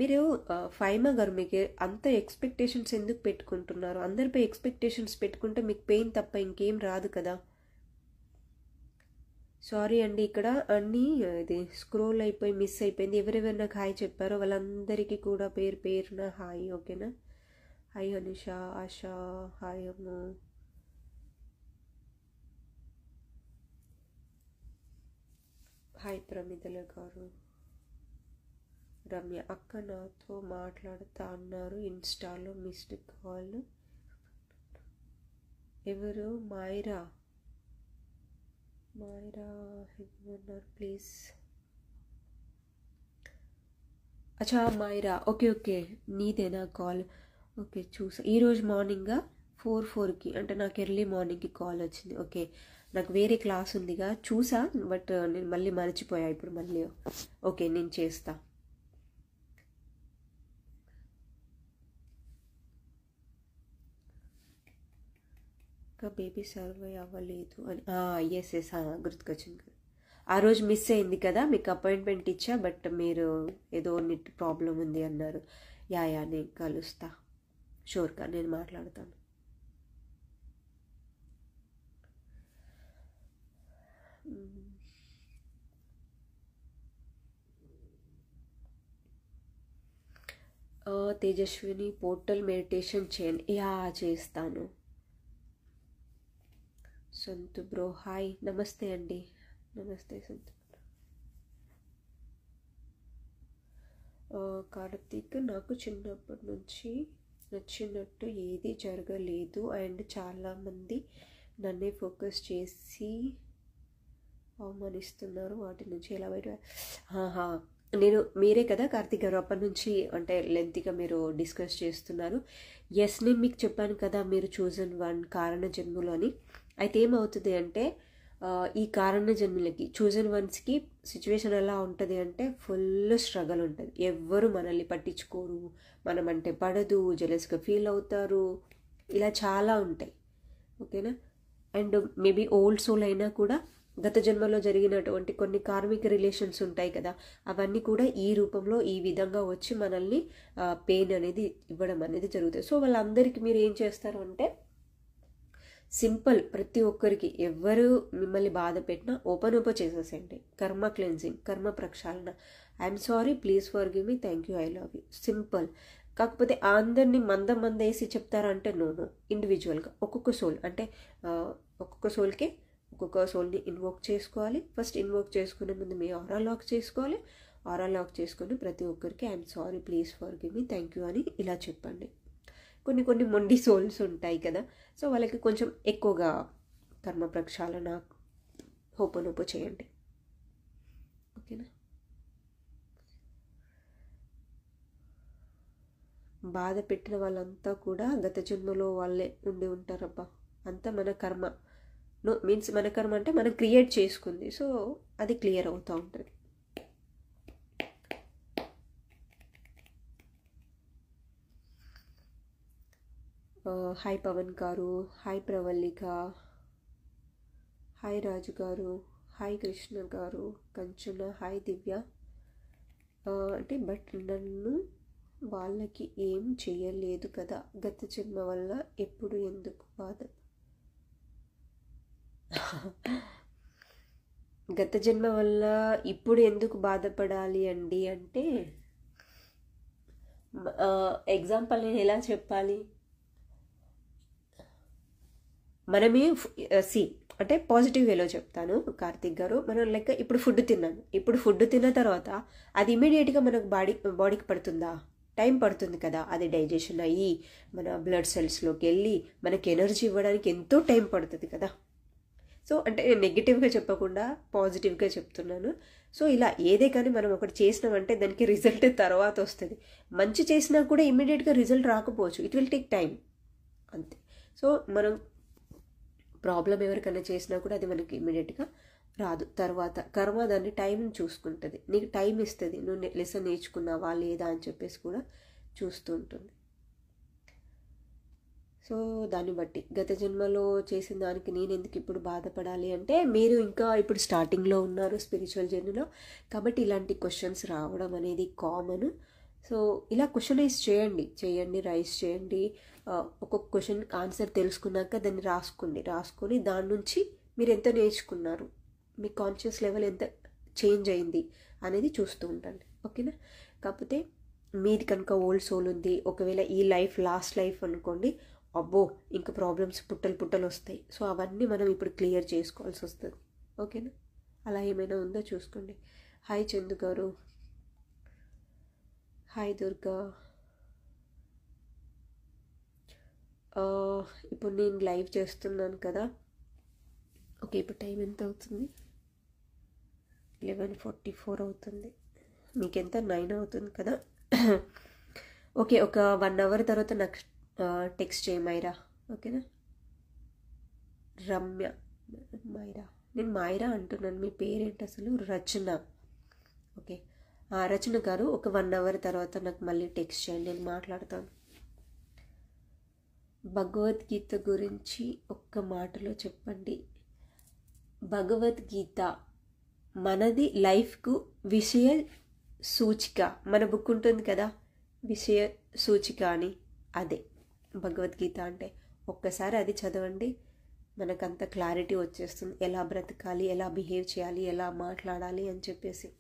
మీరు ఫైమా గారు మీకు అంత ఎక్స్పెక్టేషన్స్ ఎందుకు పెట్టుకుంటున్నారు? అందరిపై ఎక్స్పెక్టేషన్స్ పెట్టుకుంటే మీకు పెయిన్ తప్ప ఇంకేం రాదు కదా. సారీ అండి, ఇక్కడ అన్నీ ఇది స్క్రోల్ అయిపోయి మిస్ అయిపోయింది. ఎవరెవరు నాకు హాయ్ చెప్పారో వాళ్ళందరికీ కూడా పేరు పేరున హాయ్. ఓకేనా? హాయ్ అనుష, ఆశా, హాయ్ అమ్ము, హాయ్ ప్రమిదల గారు, రమ్య అక్క నాతో మాట్లాడుతా అన్నారు ఇన్స్టాలో మిస్డ్ కాల్. ఎవరు? మైరా ఏమన్నారు ప్లీజ్? అచ్చా మైరా, ఓకే నీదేనా కాల్? ఓకే చూసా. ఈరోజు మార్నింగ్గా 4:04కి అంటే నాకు ఎర్లీ మార్నింగ్కి కాల్ వచ్చింది. ఓకే, నాకు వేరే క్లాస్ ఉందిగా చూసా, బట్ నేను మళ్ళీ మర్చిపోయా ఇప్పుడు మళ్ళీ. ఓకే నేను చేస్తా. ఇంకా బేబీ సర్వే అవ్వలేదు అని ఎస్ గుర్తుకొచ్చింది కదా. ఆ రోజు మిస్ అయింది కదా, మీకు అపాయింట్మెంట్ ఇచ్చా బట్ మీరు ఏదో నెట్ ప్రాబ్లం ఉంది అన్నారు. యా నేను కలుస్తా, షూర్గా నేను మాట్లాడతాను. తేజస్విని పోర్టల్ మెడిటేషన్ చేయండి. యా చేస్తాను. సంతు బ్రో హాయ్, నమస్తే అండి. నమస్తే సంతు. కార్తీక్, నాకు చిన్నప్పటి నుంచి నచ్చినట్టు ఏది జరగలేదు అండ్ చాలామంది నన్నే ఫోకస్ చేసి అవమానిస్తున్నారు, వాటి నుంచి ఎలా బయట? మీరే కదా కార్తీక్ గారు అప్పటి నుంచి అంటే లెంతీగా మీరు డిస్కస్ చేస్తున్నారు. ఎస్, నేను మీకు చెప్పాను కదా మీరు చూజన్ వన్ కారణ జన్ములు అని. అయితే ఏమవుతుంది అంటే ఈ కారణ జన్ములకి చూజన్ వన్స్కి సిచ్యువేషన్ ఎలా ఉంటుంది అంటే ఫుల్ స్ట్రగల్ ఉంటుంది. ఎవ్వరు మనల్ని పట్టించుకోరు, మనం అంటే పడదు, జెలస్గా ఫీల్ అవుతారు, ఇలా చాలా ఉంటాయి. ఓకేనా? అండ్ మేబీ ఓల్డ్ సోల్ అయినా కూడా గత జన్మలో జరిగినటువంటి కొన్ని కార్మిక రిలేషన్స్ ఉంటాయి కదా, అవన్నీ కూడా ఈ రూపంలో ఈ విధంగా వచ్చి మనల్ని పెయిన్ అనేది ఇవ్వడం అనేది జరుగుతుంది. సో వాళ్ళందరికీ మీరు ఏం చేస్తారు అంటే సింపుల్, ప్రతి ఒక్కరికి ఎవరు మిమ్మల్ని బాధ పెట్టినా ఓపెన్ చేసేసేయండి. కర్మ క్లెన్జింగ్, కర్మ ప్రక్షాళన. I'm sorry, please for give me, thank you, I love you, simple. కాకపోతే అందరినీ మంద వేసి చెప్తారంటే నో, ఇండివిజువల్గా ఒక్కొక్క సోల్ అంటే ఒక్కొక్క సోల్కి ఒక్కొక్క సోల్ని ఇన్వోక్ చేసుకోవాలి. ఫస్ట్ ఇన్వోక్ చేసుకునే ముందు మీ ఆరా లాక్ చేసుకోవాలి. ఆరా లాక్ చేసుకొని ప్రతి ఒక్కరికి I'm sorry, please for give me, thank you అని ఇలా చెప్పండి. కొన్ని మొండి సోల్స్ ఉంటాయి కదా, సో వాళ్ళకి కొంచెం ఎక్కువగా కర్మ ప్రక్షాళన హోపనోపో చేయండి. ఓకేనా? బాధ పెట్టిన వాళ్ళంతా కూడా గత జన్మలో వాళ్ళే ఉండి ఉంటారబ్బా. అంతా మన కర్మ. నో మీన్స్ మన కర్మ అంటే మనం క్రియేట్ చేసుకుంది, సో అది క్లియర్ అవుతూ ఉంటుంది. హాయ్ పవన్ గారు, హాయ్ ప్రవల్లిక, హాయ్ రాజు గారు, హాయ్ కృష్ణ గారు, కంచన, హాయ్ దివ్య. అంటే బట్ నన్ను వాళ్ళకి ఏం చేయలేదు కదా, గత జన్మ వల్ల ఎప్పుడు ఎందుకు బాధ? గత జన్మ వల్ల ఇప్పుడు ఎందుకు బాధపడాలి అండి అంటే ఎగ్జాంపుల్ నేను ఎలా చెప్పాలి, మనమే అంటే పాజిటివ్ వేలో చెప్తాను కార్తీక్ గారు. మనం లెక్క ఇప్పుడు ఫుడ్ తిన్న తర్వాత అది ఇమీడియట్గా మనకు బాడీకి పడుతుందా? టైం పడుతుంది కదా, అది డైజెషన్ అయ్యి మన బ్లడ్ సెల్స్లోకి వెళ్ళి మనకి ఎనర్జీ ఇవ్వడానికి ఎంతో టైం పడుతుంది కదా. సో అంటే నేను నెగిటివ్గా చెప్పకుండా పాజిటివ్గా చెప్తున్నాను. సో ఇలా ఏదే కానీ మనం ఒకటి చేసినామంటే దానికి రిజల్ట్ తర్వాత వస్తుంది. మంచి చేసినా కూడా ఇమీడియట్గా రిజల్ట్ రాకపోవచ్చు, ఇట్ విల్ టేక్ టైం అంతే. సో మనం ప్రాబ్లం ఎవరికైనా చేసినా కూడా అది మనకి ఇమీడియట్గా రాదు. తర్వాత కర్మ దాన్ని టైం చూసుకుంటుంది, నీకు టైం ఇస్తుంది, నువ్వు లెసన్ నేర్చుకున్నావా లేదా అని చెప్పేసి కూడా చూస్తూ ఉంటుంది. సో దాన్ని బట్టి గత జన్మలో చేసిన దానికి నేను ఎందుకు ఇప్పుడు బాధపడాలి అంటే మీరు ఇంకా ఇప్పుడు స్టార్టింగ్లో ఉన్నారు స్పిరిచువల్ జర్నీలో, కాబట్టి ఇలాంటి క్వశ్చన్స్ రావడం అనేది కామన్. సో ఇలా క్వశ్చనైజ్ చేయండి, రైస్ చేయండి. ఒక్కొక్క క్వశ్చన్ ఆన్సర్ తెలుసుకున్నాక దాన్ని రాసుకొని దాని నుంచి మీరు ఎంత నేర్చుకున్నారు, మీ కాన్షియస్ లెవెల్ ఎంత చేంజ్ అయింది అనేది చూస్తూ ఉండండి. ఓకేనా? కాకపోతే మీది కనుక ఓల్డ్ సోల్ ఉంది, ఒకవేళ ఈ లైఫ్ లాస్ట్ లైఫ్ అనుకోండి, అబ్బో ఇంకా ప్రాబ్లమ్స్ పుట్టలు వస్తాయి. సో అవన్నీ మనం ఇప్పుడు క్లియర్ చేసుకోవాల్సి వస్తుంది. ఓకేనా? అలా ఏమైనా ఉందో చూసుకోండి. హాయ్ చందు గారు, హాయ్ దుర్గా. ఇప్పుడు నేను లైవ్ చేస్తున్నాను కదా. ఓకే, ఇప్పుడు టైం ఎంత అవుతుంది? 11:44 అవుతుంది. మీకెంత 9 అవుతుంది కదా. ఓకే, ఒక 1 అవర్ తర్వాత నాకు టెక్స్ట్ చేయి మైరా. ఓకేనా? రమ్య, మైరా, నేను మైరా అంటున్నాను. మీ పేరేంటి అసలు? రచన. ఓకే, రచన గారు ఒక 1 అవర్ తర్వాత నాకు మళ్ళీ టెక్స్ట్ చేయండి, నేను మాట్లాడతాను. భగవద్గీత గురించి ఒక్క మాటలో చెప్పండి. భగవద్గీత మనది లైఫ్కు విషయ సూచిక. మన బుక్ ఉంటుంది కదా, విషయ సూచిక అని, అదే భగవద్గీత అంటే. ఒక్కసారి అది చదవండి, మనకంత క్లారిటీ వచ్చేస్తుంది, ఎలా బ్రతకాలి, ఎలా బిహేవ్ చేయాలి, ఎలా మాట్లాడాలి అని చెప్పేసి.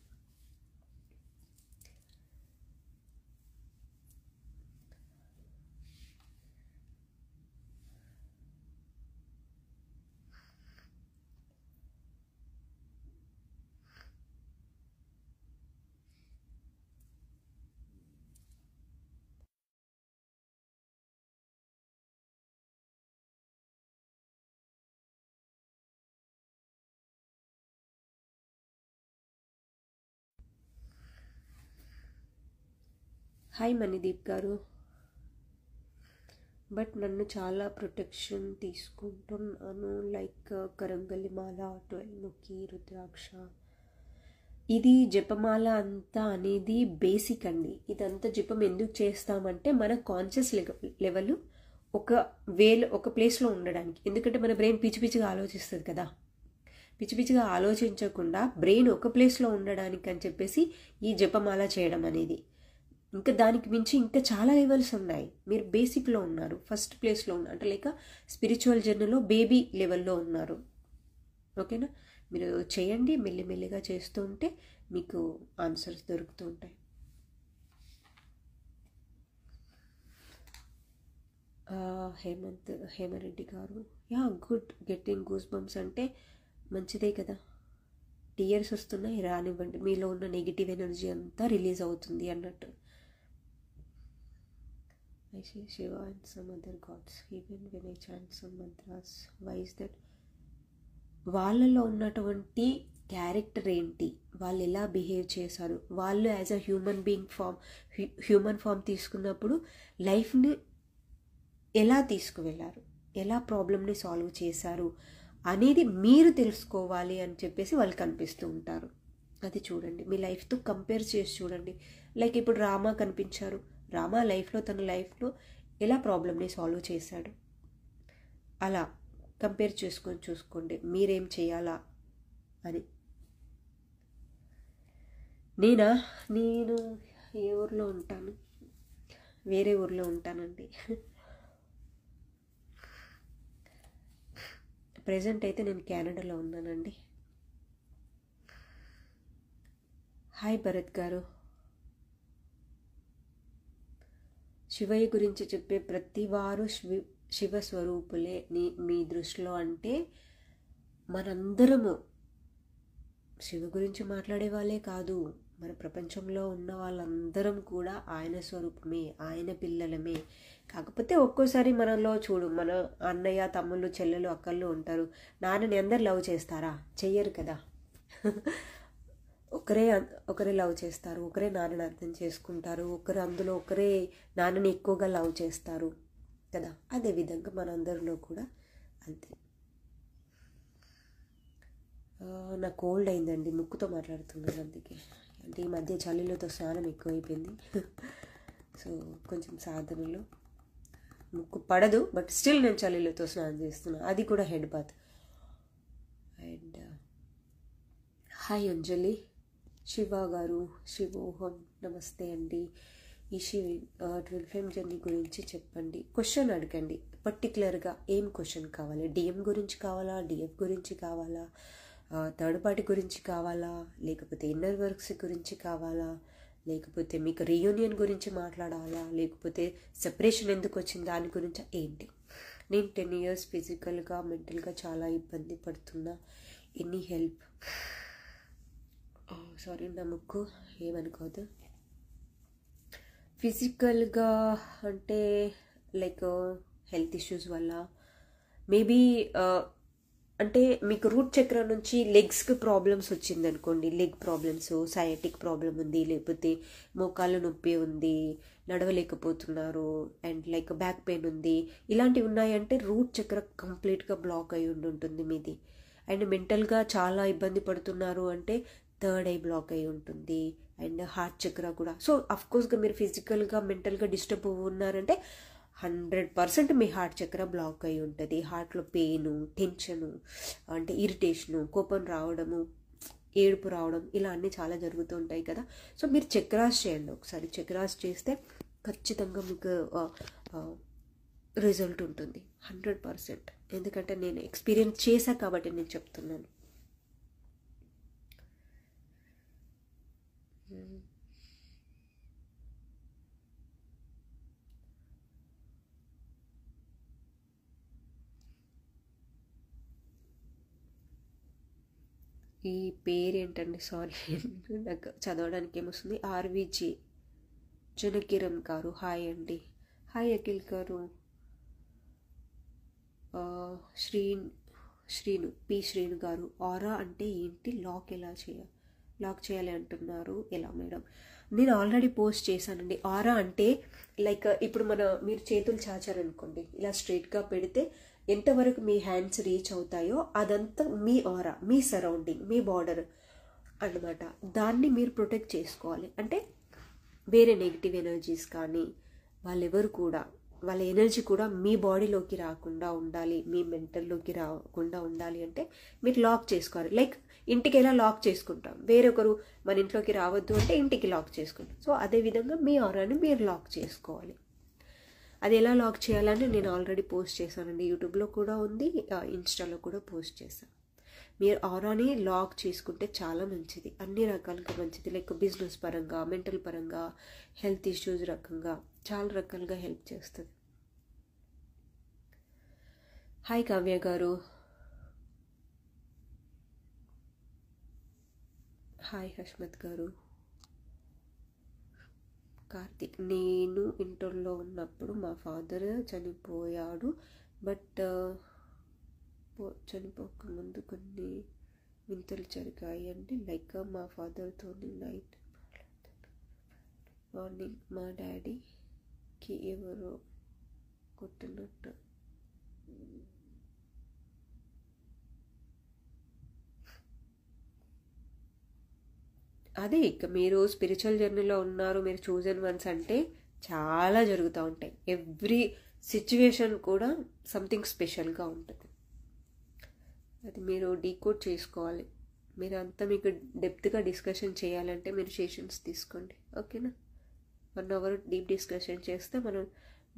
హాయ్ మణిదీప్ గారు. బట్ నన్ను చాలా ప్రొటెక్షన్ తీసుకుంటున్నాను, లైక్ కరంగలి మాల, 12 ముఖి, రుద్రాక్ష. ఇది జపమాల అంతా అనేది బేసిక్ అండి. ఇదంతా జపం ఎందుకు చేస్తామంటే మన కాన్షియస్ లెవెల్ ఒక ప్లేస్లో ఉండడానికి. ఎందుకంటే మన బ్రెయిన్ పిచ్చిగా ఆలోచిస్తుంది కదా. పిచ్చిగా ఆలోచించకుండా బ్రెయిన్ ఒక ప్లేస్లో ఉండడానికి అని చెప్పేసి ఈ జపమాల చేయడం అనేది. ఇంకా దానికి మించి ఇంకా చాలా లెవెల్స్ ఉన్నాయి. మీరు బేసిక్లో ఉన్నారు, ఫస్ట్ ప్లేస్లో ఉన్నారు, అంటే లైక్ స్పిరిచువల్ జర్నీలో బేబీ లెవెల్లో ఉన్నారు. ఓకేనా? మీరు చేయండి, మెల్లిమెల్లిగా చేస్తూ ఉంటే మీకు ఆన్సర్స్ దొరుకుతూ ఉంటాయి. హేమరెడ్డి గారు, yeah good, getting goose bumps అంటే మంచిదే కదా. టీయర్స్ వస్తున్నాయి, రానివ్వండి, మీలో ఉన్న నెగిటివ్ ఎనర్జీ అంతా రిలీజ్ అవుతుంది అన్నట్టు. I see Shiva and some other gods even when I chant some mantras. Why is that? వాళ్ళలో ఉన్నటువంటి క్యారెక్టర్ ఏంటి, వాళ్ళు ఎలా బిహేవ్ చేశారు, వాళ్ళు యాజ్ అ హ్యూమన్ ఫామ్ తీసుకున్నప్పుడు లైఫ్ని ఎలా తీసుకువెళ్ళారు, ఎలా ప్రాబ్లమ్ని సాల్వ్ చేశారు అనేది మీరు తెలుసుకోవాలి అని చెప్పేసి వాళ్ళు కనిపిస్తూ ఉంటారు. అది చూడండి, మీ లైఫ్తో కంపేర్ చేసి చూడండి. లైక్ ఇప్పుడు రామా కనిపించారు, రామా తన లైఫ్లో ఎలా ప్రాబ్లమ్ని సాల్వ్ చేశాడు, అలా కంపేర్ చేసుకొని చూసుకోండి మీరేం చేయాలా అని. నేను ఏ ఊర్లో ఉంటాను? వేరే ఊర్లో ఉంటానండి. ప్రెజెంట్ అయితే నేను కెనడాలో ఉన్నానండి. హాయ్ భరత్ గారు. శివయ్య గురించి చెప్పే ప్రతి వారు శివస్వరూపులే మీ దృష్టిలో అంటే మనందరము శివ గురించి మాట్లాడే వాళ్ళే కాదు, మన ప్రపంచంలో ఉన్న వాళ్ళందరం కూడా ఆయన స్వరూపమే, ఆయన పిల్లలమే. కాకపోతే ఒక్కోసారి మనలో చూడు, మన అన్నయ్య, తమ్ముళ్ళు, చెల్లెలు, అక్కళ్ళు ఉంటారు. నాన్నని అందరు లవ్ చేస్తారా? చెయ్యరు కదా. ఒకరే లవ్ చేస్తారు, ఒకరే నాన్నని అర్థం చేసుకుంటారు, ఒకరే నాన్నని ఎక్కువగా లవ్ చేస్తారు కదా. అదేవిధంగా మనందరిలో కూడా అంతే. నాకు కోల్డ్ అయిందండి, ముక్కుతో మాట్లాడుతున్నాను అందుకే. అంటే ఈ మధ్య చలిలతో స్నానం ఎక్కువైపోయింది. సో కొంచెం సాధనలో ముక్కు పడదు, బట్ స్టిల్ నేను చలిలతో స్నానం చేస్తున్నాను, అది కూడా హెడ్ బాత్. అండ్ హాయ్ అంజలి. శివ గారు, శివోహం, నమస్తే అండి. ఈషి ట్విన్ ఫ్లేమ్ జర్నీ గురించి చెప్పండి. క్వశ్చన్ అడగండి, పర్టికులర్గా ఏం క్వశ్చన్ కావాలి. డిఎం గురించి కావాలా, డిఎఫ్ గురించి కావాలా, థర్డ్ పార్టీ గురించి కావాలా, లేకపోతే ఇన్నర్ వర్క్స్ గురించి కావాలా, లేకపోతే మీకు రీయూనియన్ గురించి మాట్లాడాలా, లేకపోతే సెపరేషన్ ఎందుకు వచ్చింది దాని గురించి ఏంటి. నేను 10 years ఫిజికల్గా మెంటల్గా చాలా ఇబ్బంది పడుతున్నా. Any help. సారీ నా ముక్కు ఏమనుకోదు. ఫిజికల్గా అంటే లైక్ హెల్త్ ఇష్యూస్ వల్ల మేబీ అంటే మీకు రూట్ చక్ర నుంచి లెగ్స్కి ప్రాబ్లమ్స్ వచ్చింది అనుకోండి, లెగ్ ప్రాబ్లమ్స్, సయాటిక్ ప్రాబ్లం ఉంది, లేకపోతే మోకాళ్ళ నొప్పి ఉంది, నడవలేకపోతున్నారు, అండ్ లైక్ బ్యాక్ పెయిన్ ఉంది, ఇలాంటివి ఉన్నాయంటే రూట్ చక్ర కంప్లీట్గా బ్లాక్ అయి ఉంటుంది మీది. అండ్ మెంటల్గా చాలా ఇబ్బంది పడుతున్నారు అంటే థర్డ్ ఐ బ్లాక్ అయి ఉంటుంది, అండ్ హార్ట్ చక్ర కూడా. సో అఫ్కోర్స్గా మీరు ఫిజికల్గా మెంటల్గా డిస్టర్బ్ ఉన్నారంటే 100% మీ హార్ట్ చక్ర బ్లాక్ అయి ఉంటుంది. హార్ట్లో పెయిను, టెన్షను, అంటే ఇరిటేషను, కోపం రావడము, ఏడుపు రావడం, ఇలా అన్నీ చాలా జరుగుతూ ఉంటాయి కదా. సో మీరు చక్రాస్ చేయండి ఒకసారి. చక్రాస్ చేస్తే ఖచ్చితంగా మీకు రిజల్ట్ ఉంటుంది 100%. ఎందుకంటే నేను ఎక్స్పీరియన్స్ చేశా కాబట్టి నేను చెప్తున్నాను. ఈ పేరు ఏంటండి, సారీ నాకు చదవడానికి ఏమొస్తుంది. ఆర్విజి జనకిరణ్ గారు, హాయ్ అండి. హాయ్ అఖిల్ గారు. శ్రీను పి శ్రీను గారు, ఆరా అంటే ఏంటి, లాక్ చేయాలి అంటున్నారు, ఎలా మేడం? నేను ఆల్రెడీ పోస్ట్ చేశానండి. ఆరా అంటే లైక్ ఇప్పుడు మీరు చేతులు చాచారనుకోండి, ఇలా స్ట్రైట్గా పెడితే ఎంతవరకు మీ హ్యాండ్స్ రీచ్ అవుతాయో అదంతా మీ ఆరా, మీ సరౌండింగ్, మీ బార్డర్ అన్నమాట. దాన్ని మీరు ప్రొటెక్ట్ చేసుకోవాలి. అంటే వేరే నెగిటివ్ ఎనర్జీస్ కానీ వాళ్ళెవరు కూడా, వాళ్ళ ఎనర్జీ కూడా మీ బాడీలోకి రాకుండా ఉండాలి, మీ మెంటల్లోకి రాకుండా ఉండాలి అంటే మీరు లాక్ చేసుకోవాలి. లైక్ ఇంటికి ఎలా లాక్ చేసుకుంటాం, వేరొకరు మన ఇంట్లోకి రావద్దు అంటే ఇంటికి లాక్ చేసుకుంటాం. సో అదేవిధంగా మీ ఆరాని మీరు లాక్ చేసుకోవాలి. అది ఎలా లాక్ చేయాలని నేను ఆల్రెడీ పోస్ట్ చేశానండి. యూట్యూబ్లో కూడా ఉంది, ఇన్స్టాలో కూడా పోస్ట్ చేశాను. మీరు ఆరాని లాక్ చేసుకుంటే చాలా మంచిది, అన్ని రకాలుగా మంచిది. లైక్ బిజినెస్ పరంగా, మెంటల్ పరంగా, హెల్త్ ఇష్యూస్ రకంగా చాలా రకాలుగా హెల్ప్ చేస్తుంది. హాయ్ కావ్య గారు. హాయ్ హష్మత్ గారు. కార్తిక్, నేను ఇంటర్లో ఉన్నప్పుడు మా ఫాదర్ చనిపోయాడు, బట్ చనిపోక ముందు కొన్ని వింతలు జరిగాయి అండి. లైక్ మా ఫాదర్తో నైట్ మార్నింగ్ మా డాడీకి ఎవరో కొట్టినట్టు. అదే ఇక మీరు స్పిరిచువల్ జర్నీలో ఉన్నారు, మీరు చూజన్ వన్స్ అంటే చాలా జరుగుతూ ఉంటాయి. ఎవ్రీ సిచ్యువేషన్ కూడా సంథింగ్ స్పెషల్గా ఉంటుంది. అది మీరు డీకోడ్ చేసుకోవాలి. మీరు అంతా మీకు డెప్త్గా డిస్కషన్ చేయాలంటే మీరు సెషన్స్ తీసుకోండి, ఓకేనా? 1 hour డీప్ డిస్కషన్ చేస్తే మనం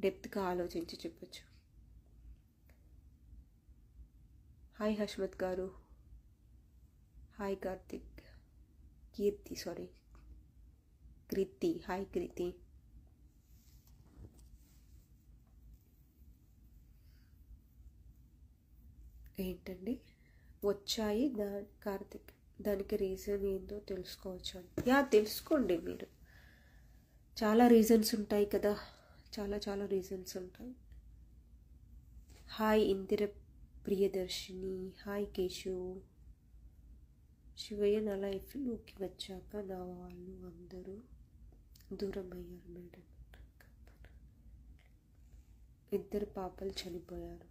డెప్త్గా ఆలోచించి చెప్పచ్చు. హాయ్ హష్మత్ గారు. హాయ్ కార్తిక్. కీర్తి, హాయ్ కీర్తి. ఏంటండి వచ్చాయి కార్తిక్, దానికి రీజన్ ఏందో తెలుసుకోవచ్చు అండి. తెలుసుకోండి మీరు. చాలా రీజన్స్ ఉంటాయి కదా, చాలా రీజన్స్ ఉంటాయి. Hi Indira Priyadarshini, hi Keshu. శివయ్య నా లైఫ్లోకి వచ్చాక నా వాళ్ళు అందరూ దూరం అయ్యారు మేడం. 2 పాపలు చనిపోయారు.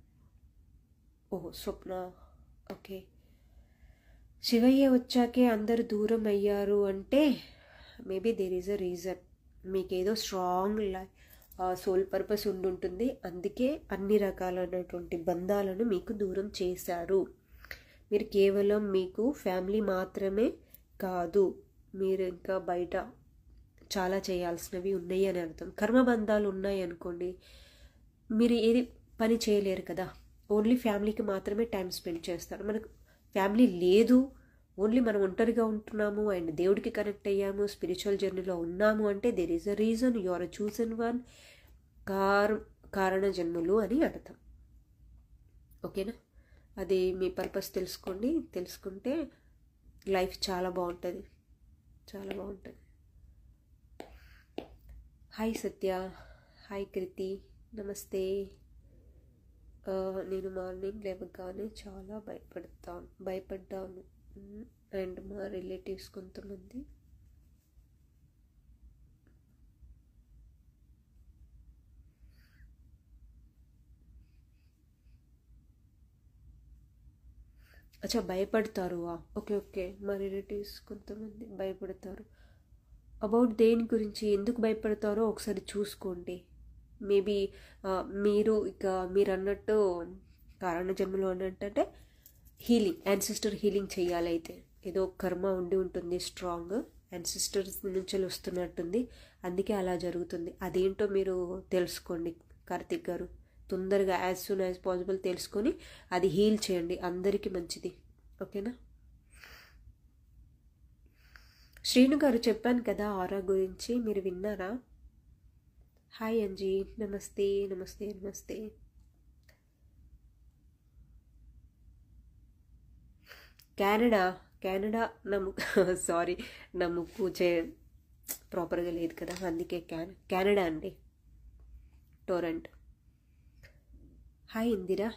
ఓహో స్వప్న, ఓకే. శివయ్య వచ్చాకే అందరు దూరం అయ్యారు అంటే maybe there is a reason. మీకేదో స్ట్రాంగ్ సోల్ పర్పస్ ఉండుంటుంది, అందుకే అన్ని రకాలైనటువంటి బంధాలను మీకు దూరం చేశారు. మీరు కేవలం మీకు ఫ్యామిలీ మాత్రమే కాదు, మీరు ఇంకా బయట చాలా చేయాల్సినవి ఉన్నాయి అని అర్థం. కర్మబంధాలు ఉన్నాయి అనుకోండి, మీరు ఏది పని చేయలేరు కదా. ఓన్లీ ఫ్యామిలీకి మాత్రమే టైం స్పెండ్ చేస్తారు. మనకు ఫ్యామిలీ లేదు, ఓన్లీ మనం ఒంటరిగా ఉంటున్నాము అండ్ దేవుడికి కనెక్ట్ అయ్యాము, స్పిరిచువల్ జర్నీలో ఉన్నాము అంటే there is a reason, you are a chosen one, కారణ జన్ములు అని అర్థం. ఓకేనా? అది మీ పర్పస్ తెలుసుకోండి. తెలుసుకుంటే లైఫ్ చాలా బాగుంటుంది, చాలా బాగుంటుంది. హాయ్ సత్య, హాయ్ కృతి, నమస్తే. నేను మార్నింగ్ లేవగానే చాలా భయపడ్డాను అండ్ మా రిలేటివ్స్ కొంతమంది భయపడతారు. ఓకే, మా రిలేటివ్స్ కొంతమంది భయపడతారు. అబౌట్ దేని గురించి, ఎందుకు భయపడతారో ఒకసారి చూసుకోండి. మేబీ మీరు అన్నట్టు కారణ జన్మలో అన్నట్టు హీలింగ్, యాన్సిస్టర్ హీలింగ్ చేయాలి. అయితే ఏదో కర్మ ఉండి ఉంటుంది స్ట్రాంగ్, యాన్సిస్టర్స్ నుంచి వస్తున్నట్టుంది, అందుకే అలా జరుగుతుంది. అదేంటో మీరు తెలుసుకోండి కార్తిక్ గారు. తొందరగా యాజ్ సూన్ యాజ్ పాసిబుల్ తెలుసుకొని అది హీల్ చేయండి, అందరికీ మంచిది. ఓకేనా? శ్రీను గారు చెప్పాను కదా ఆరా గురించి, మీరు విన్నారా? హాయ్ అంజీ, నమస్తే నమస్తే నమస్తే. కెనడా నా ముక్కు ప్రాపర్గా లేదు కదా, అందుకే కెనడా అండి, టొరంటో. హాయ్ ఇందిరా.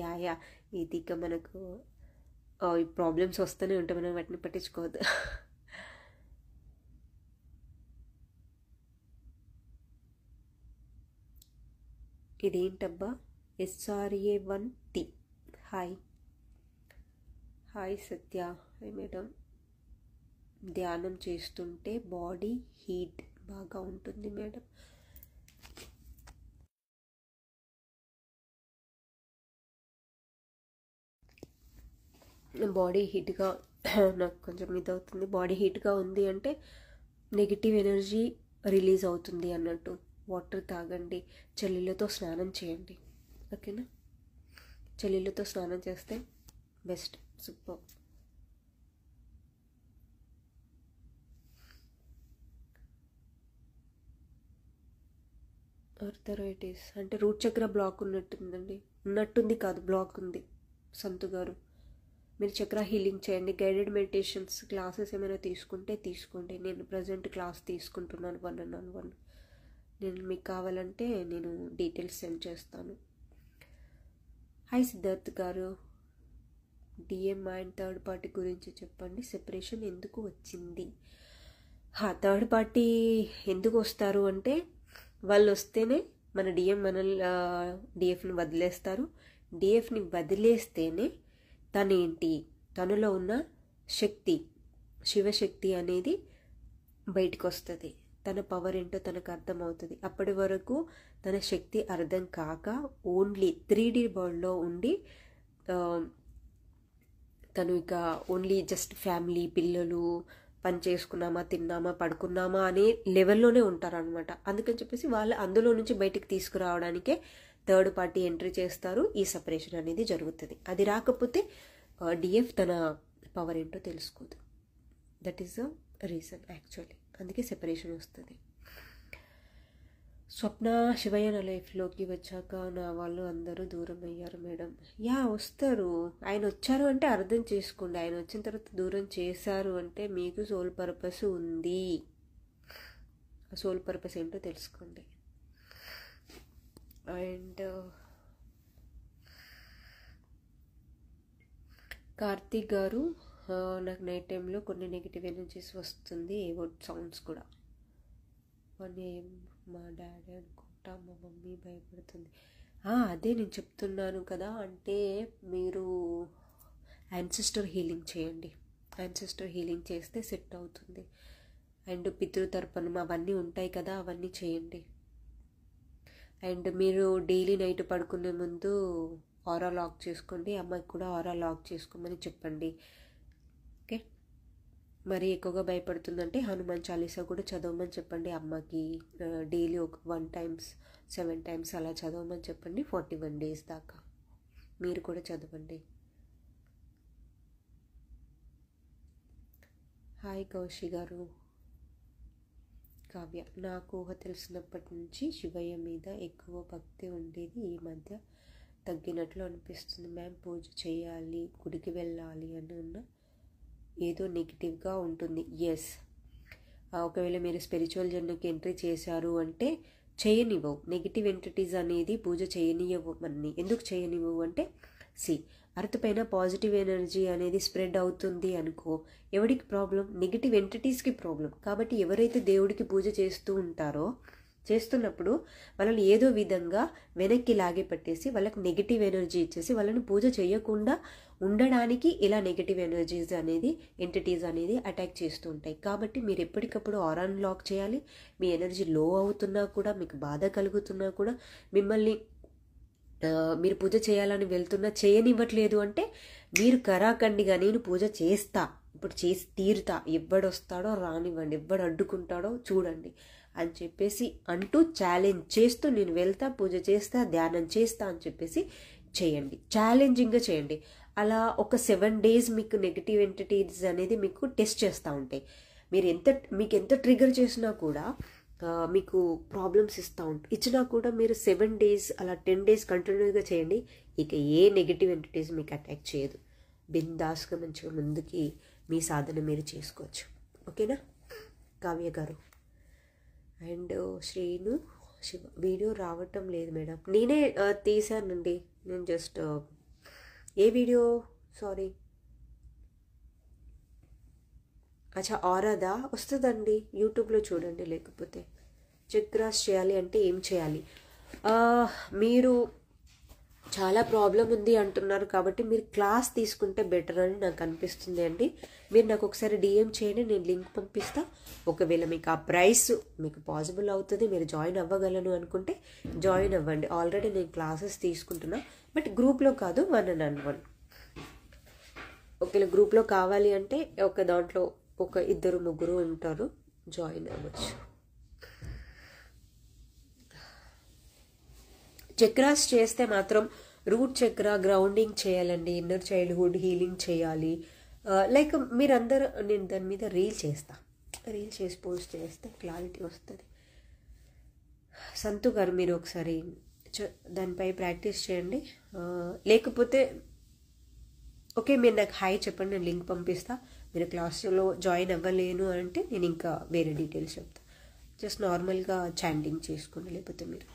యా ఇది ఇక మనకు ఈ ప్రాబ్లమ్స్ వస్తూనే ఉంటాయి, మనం వాటిని పట్టించుకోవద్దు. ఇదేంటబ్బా, SRA1T. Hi Satya. Hi madam. ధ్యానం చేస్తుంటే బాడీ హీట్ బాగా ఉంటుంది మేడం. బాడీ హీట్గా నాకు కొంచెం ఇదవుతుంది. బాడీ హీట్గా ఉంది అంటే నెగిటివ్ ఎనర్జీ రిలీజ్ అవుతుంది అన్నట్టు. వాటర్ తాగండి, చల్లీలతో స్నానం చేయండి. ఓకేనా? చల్లీలతో స్నానం చేస్తే బెస్ట్, సూపర్. ఆర్థరైటిస్ అంటే రూట్ చక్ర బ్లాక్ ఉన్నట్టుంది కాదు, బ్లాక్ ఉంది. సంతు గారు, మీరు చక్ర హీలింగ్ చేయండి. గైడెడ్ మెడిటేషన్స్ క్లాసెస్ ఏమైనా తీసుకుంటే తీసుకోండి. నేను ప్రజెంట్ క్లాస్ తీసుకుంటున్నాను 1-on-1. నేను మీకు కావాలంటే నేను డీటెయిల్స్ సెండ్ చేస్తాను. హాయ్ సిద్ధార్థ్ గారు. డిఎం అండ్ థర్డ్ పార్టీ గురించి చెప్పండి. సెపరేషన్ ఎందుకు వచ్చింది? థర్డ్ పార్టీ ఎందుకు వస్తారు అంటే, వాళ్ళు వస్తేనే మన డిఎఫ్ని వదిలేస్తారు. డిఎఫ్ని వదిలేస్తేనే తనలో ఉన్న శక్తి, శివశక్తి అనేది బయటకు వస్తుంది. తన పవర్ ఏంటో తనకు అర్థమవుతుంది. అప్పటి వరకు తన శక్తి అర్థం కాక ఓన్లీ 3D వరల్డ్లో ఉండి తను ఇక ఓన్లీ జస్ట్ ఫ్యామిలీ, పిల్లలు, పని చేసుకున్నామా, తిన్నామా, పడుకున్నామా అనే లెవెల్లోనే ఉంటారనమాట. అందుకని చెప్పేసి వాళ్ళు అందులో నుంచి బయటికి తీసుకురావడానికే థర్డ్ పార్టీ ఎంట్రీ చేస్తారు. ఈ సపరేషన్ అనేది జరుగుతుంది. అది రాకపోతే డిఎఫ్ తన పవర్ ఏంటో తెలుసుకోదు. That is the reason actually. అందుకే సెపరేషన్ వస్తుంది. స్వప్న, శివయ్య నా లైఫ్లోకి వచ్చాక నా వాళ్ళు అందరూ దూరం అయ్యారు మేడం. వస్తారు. ఆయన వచ్చారు అంటే అర్థం చేసుకోండి. ఆయన వచ్చిన తర్వాత దూరం చేశారు అంటే మీకు సోల్ పర్పస్ ఉంది. ఆ సోల్ పర్పస్ ఏంటో తెలుసుకోండి. అండ్ కార్తీక్ గారు, నాకు నైట్ టైంలో కొన్ని నెగిటివ్ ఎనర్జీస్ వస్తుంది, ఏవో సౌండ్స్ కూడా. 1 AM మా డాడీ అనుకుంటా, మా మమ్మీ భయపడుతుంది. అదే నేను చెప్తున్నాను కదా, అంటే మీరు యాన్సిస్టర్ హీలింగ్ చేయండి. యాన్సిస్టర్ హీలింగ్ చేస్తే సెట్ అవుతుంది. అండ్ పితృతర్పణం అవన్నీ ఉంటాయి కదా, అవన్నీ చేయండి. అండ్ మీరు డైలీ నైట్ పడుకునే ముందు ఆరా లాక్ చేసుకోండి. అమ్మాయికి కూడా ఆరా లాక్ చేసుకోమని చెప్పండి. ఓకే, మరి ఎక్కువగా భయపడుతుందంటే హనుమాన్ చాలీసా కూడా చదవమని చెప్పండి అమ్మకి. డైలీ ఒక 1 times 7 times అలా చదవమని చెప్పండి 41 days దాకా. మీరు కూడా చదవండి. హాయ్ కౌశి గారు. కావ్య, నాకు ఊహ తెలిసినప్పటి నుంచి శివయ్య మీద ఎక్కువ భక్తి ఉండేది, ఈ మధ్య తగ్గినట్లు అనిపిస్తుంది మ్యామ్. పూజ చేయాలి, గుడికి వెళ్ళాలి అని ఉన్న ఏదో నెగిటివ్గా ఉంటుంది. ఎస్, ఒకవేళ మీరు స్పిరిచువల్ జర్నీకి ఎంట్రీ చేశారు అంటే చేయనివ్వవు. నెగిటివ్ ఎంటిటీస్ అనేది పూజ చేయనివ్వవు. మనని ఎందుకు చేయనివ్వవు అంటే అర్త్ పైన పాజిటివ్ ఎనర్జీ అనేది స్ప్రెడ్ అవుతుంది అనుకో, ఎవరికి ప్రాబ్లం? Negative ఎంటిటీస్కి problem. కాబట్టి ఎవరైతే దేవుడికి పూజ చేస్తున్నప్పుడు వాళ్ళని ఏదో విధంగా వెనక్కి లాగి పట్టేసి వాళ్ళకి నెగిటివ్ ఎనర్జీ ఇచ్చేసి వాళ్ళని పూజ చేయకుండా ఉండడానికి ఇలా నెగిటివ్ ఎనర్జీస్ అనేది ఎంటిటీస్ అనేది అటాక్ చేస్తూ ఉంటాయి. కాబట్టి మీరు ఎప్పటికప్పుడు ఆరాను లాక్ చేయాలి. మీ ఎనర్జీ లో అవుతున్నా కూడా, మీకు బాధ కలుగుతున్నా కూడా, మిమ్మల్ని మీరు పూజ చేయాలని వెళ్తున్నా చేయనివ్వట్లేదు అంటే మీరు కరాఖండిగా నేను పూజ చేస్తా, ఇప్పుడు చేసి తీరుతా, ఎవడొస్తాడో రానివ్వండి, ఎవడు అడ్డుకుంటాడో చూడండి అని చెప్పేసి అంటూ ఛాలెంజ్ చేస్తూ నేను వెళ్తా, పూజ చేస్తా, ధ్యానం చేస్తా అని చెప్పేసి చేయండి. ఛాలెంజింగ్గా చేయండి. అలా ఒక 7 days మీకు నెగిటివ్ ఎంటిటీస్ అనేది మీకు టెస్ట్ చేస్తూ ఉంటాయి. మీకు ఎంత ట్రిగర్ చేసినా కూడా మీకు ప్రాబ్లమ్స్ ఇచ్చినా కూడా మీరు 7 days అలా 10 days కంటిన్యూగా చేయండి. ఇక ఏ నెగిటివ్ ఎంటిటీస్ మీకు అటాక్ చేయదు. బిందాస్గా మంచిగా ముందుకి మీ సాధన మీరు చేసుకోవచ్చు. ఓకేనా కావ్య గారు? అండ్ శ్రీను, శివ వీడియో రావటం లేదు మేడం. నేనే తీసానండి. నేను జస్ట్ ఏ వీడియో? సారీ, అచ్చా ఆరాదా వస్తుందండి, యూట్యూబ్లో చూడండి. లేకపోతే చక్రాస్ చేయాలి అంటే ఏం చేయాలి? మీరు చాలా ప్రాబ్లం ఉంది అంటున్నారు కాబట్టి మీరు క్లాస్ తీసుకుంటే బెటర్ అని నాకు అనిపిస్తుంది అండి. మీరు నాకు ఒకసారి DM చేయండి, నేను లింక్ పంపిస్తా. ఒకవేళ మీకు ఆ ప్రైస్ మీకు పాసిబుల్ అవుతుంది, మీరు జాయిన్ అవ్వగలను అనుకుంటే జాయిన్ అవ్వండి. ఆల్రెడీ నేను క్లాసెస్ తీసుకుంటున్నా, బట్ గ్రూప్లో కాదు, 1-on-1. ఒకవేళ గ్రూప్లో కావాలి అంటే ఒక దాంట్లో ఒక 2-3 ఉంటారు, జాయిన్ అవ్వచ్చు. చక్రాస్ చేస్తే మాత్రం రూట్ చక్ర గ్రౌండింగ్ చేయాలండి, ఇన్నర్ చైల్డ్హుడ్ హీలింగ్ చేయాలి. లైక్ మీరందరూ, నేను దాని మీద రీల్ చేసి పోస్ట్ చేస్తే క్లారిటీ వస్తుంది. సంతు గారు, మీరు ఒకసారి దానిపై ప్రాక్టీస్ చేయండి. లేకపోతే ఓకే, మీరు నాకు హాయ్ చెప్పండి, నేను లింక్ పంపిస్తా. మీరు క్లాస్లో జాయిన్ అవ్వలేను అంటే నేను ఇంకా వేరే డీటెయిల్స్ చెప్తాను. జస్ట్ నార్మల్గా చాంటింగ్ చేసుకోండి. లేకపోతే మీరు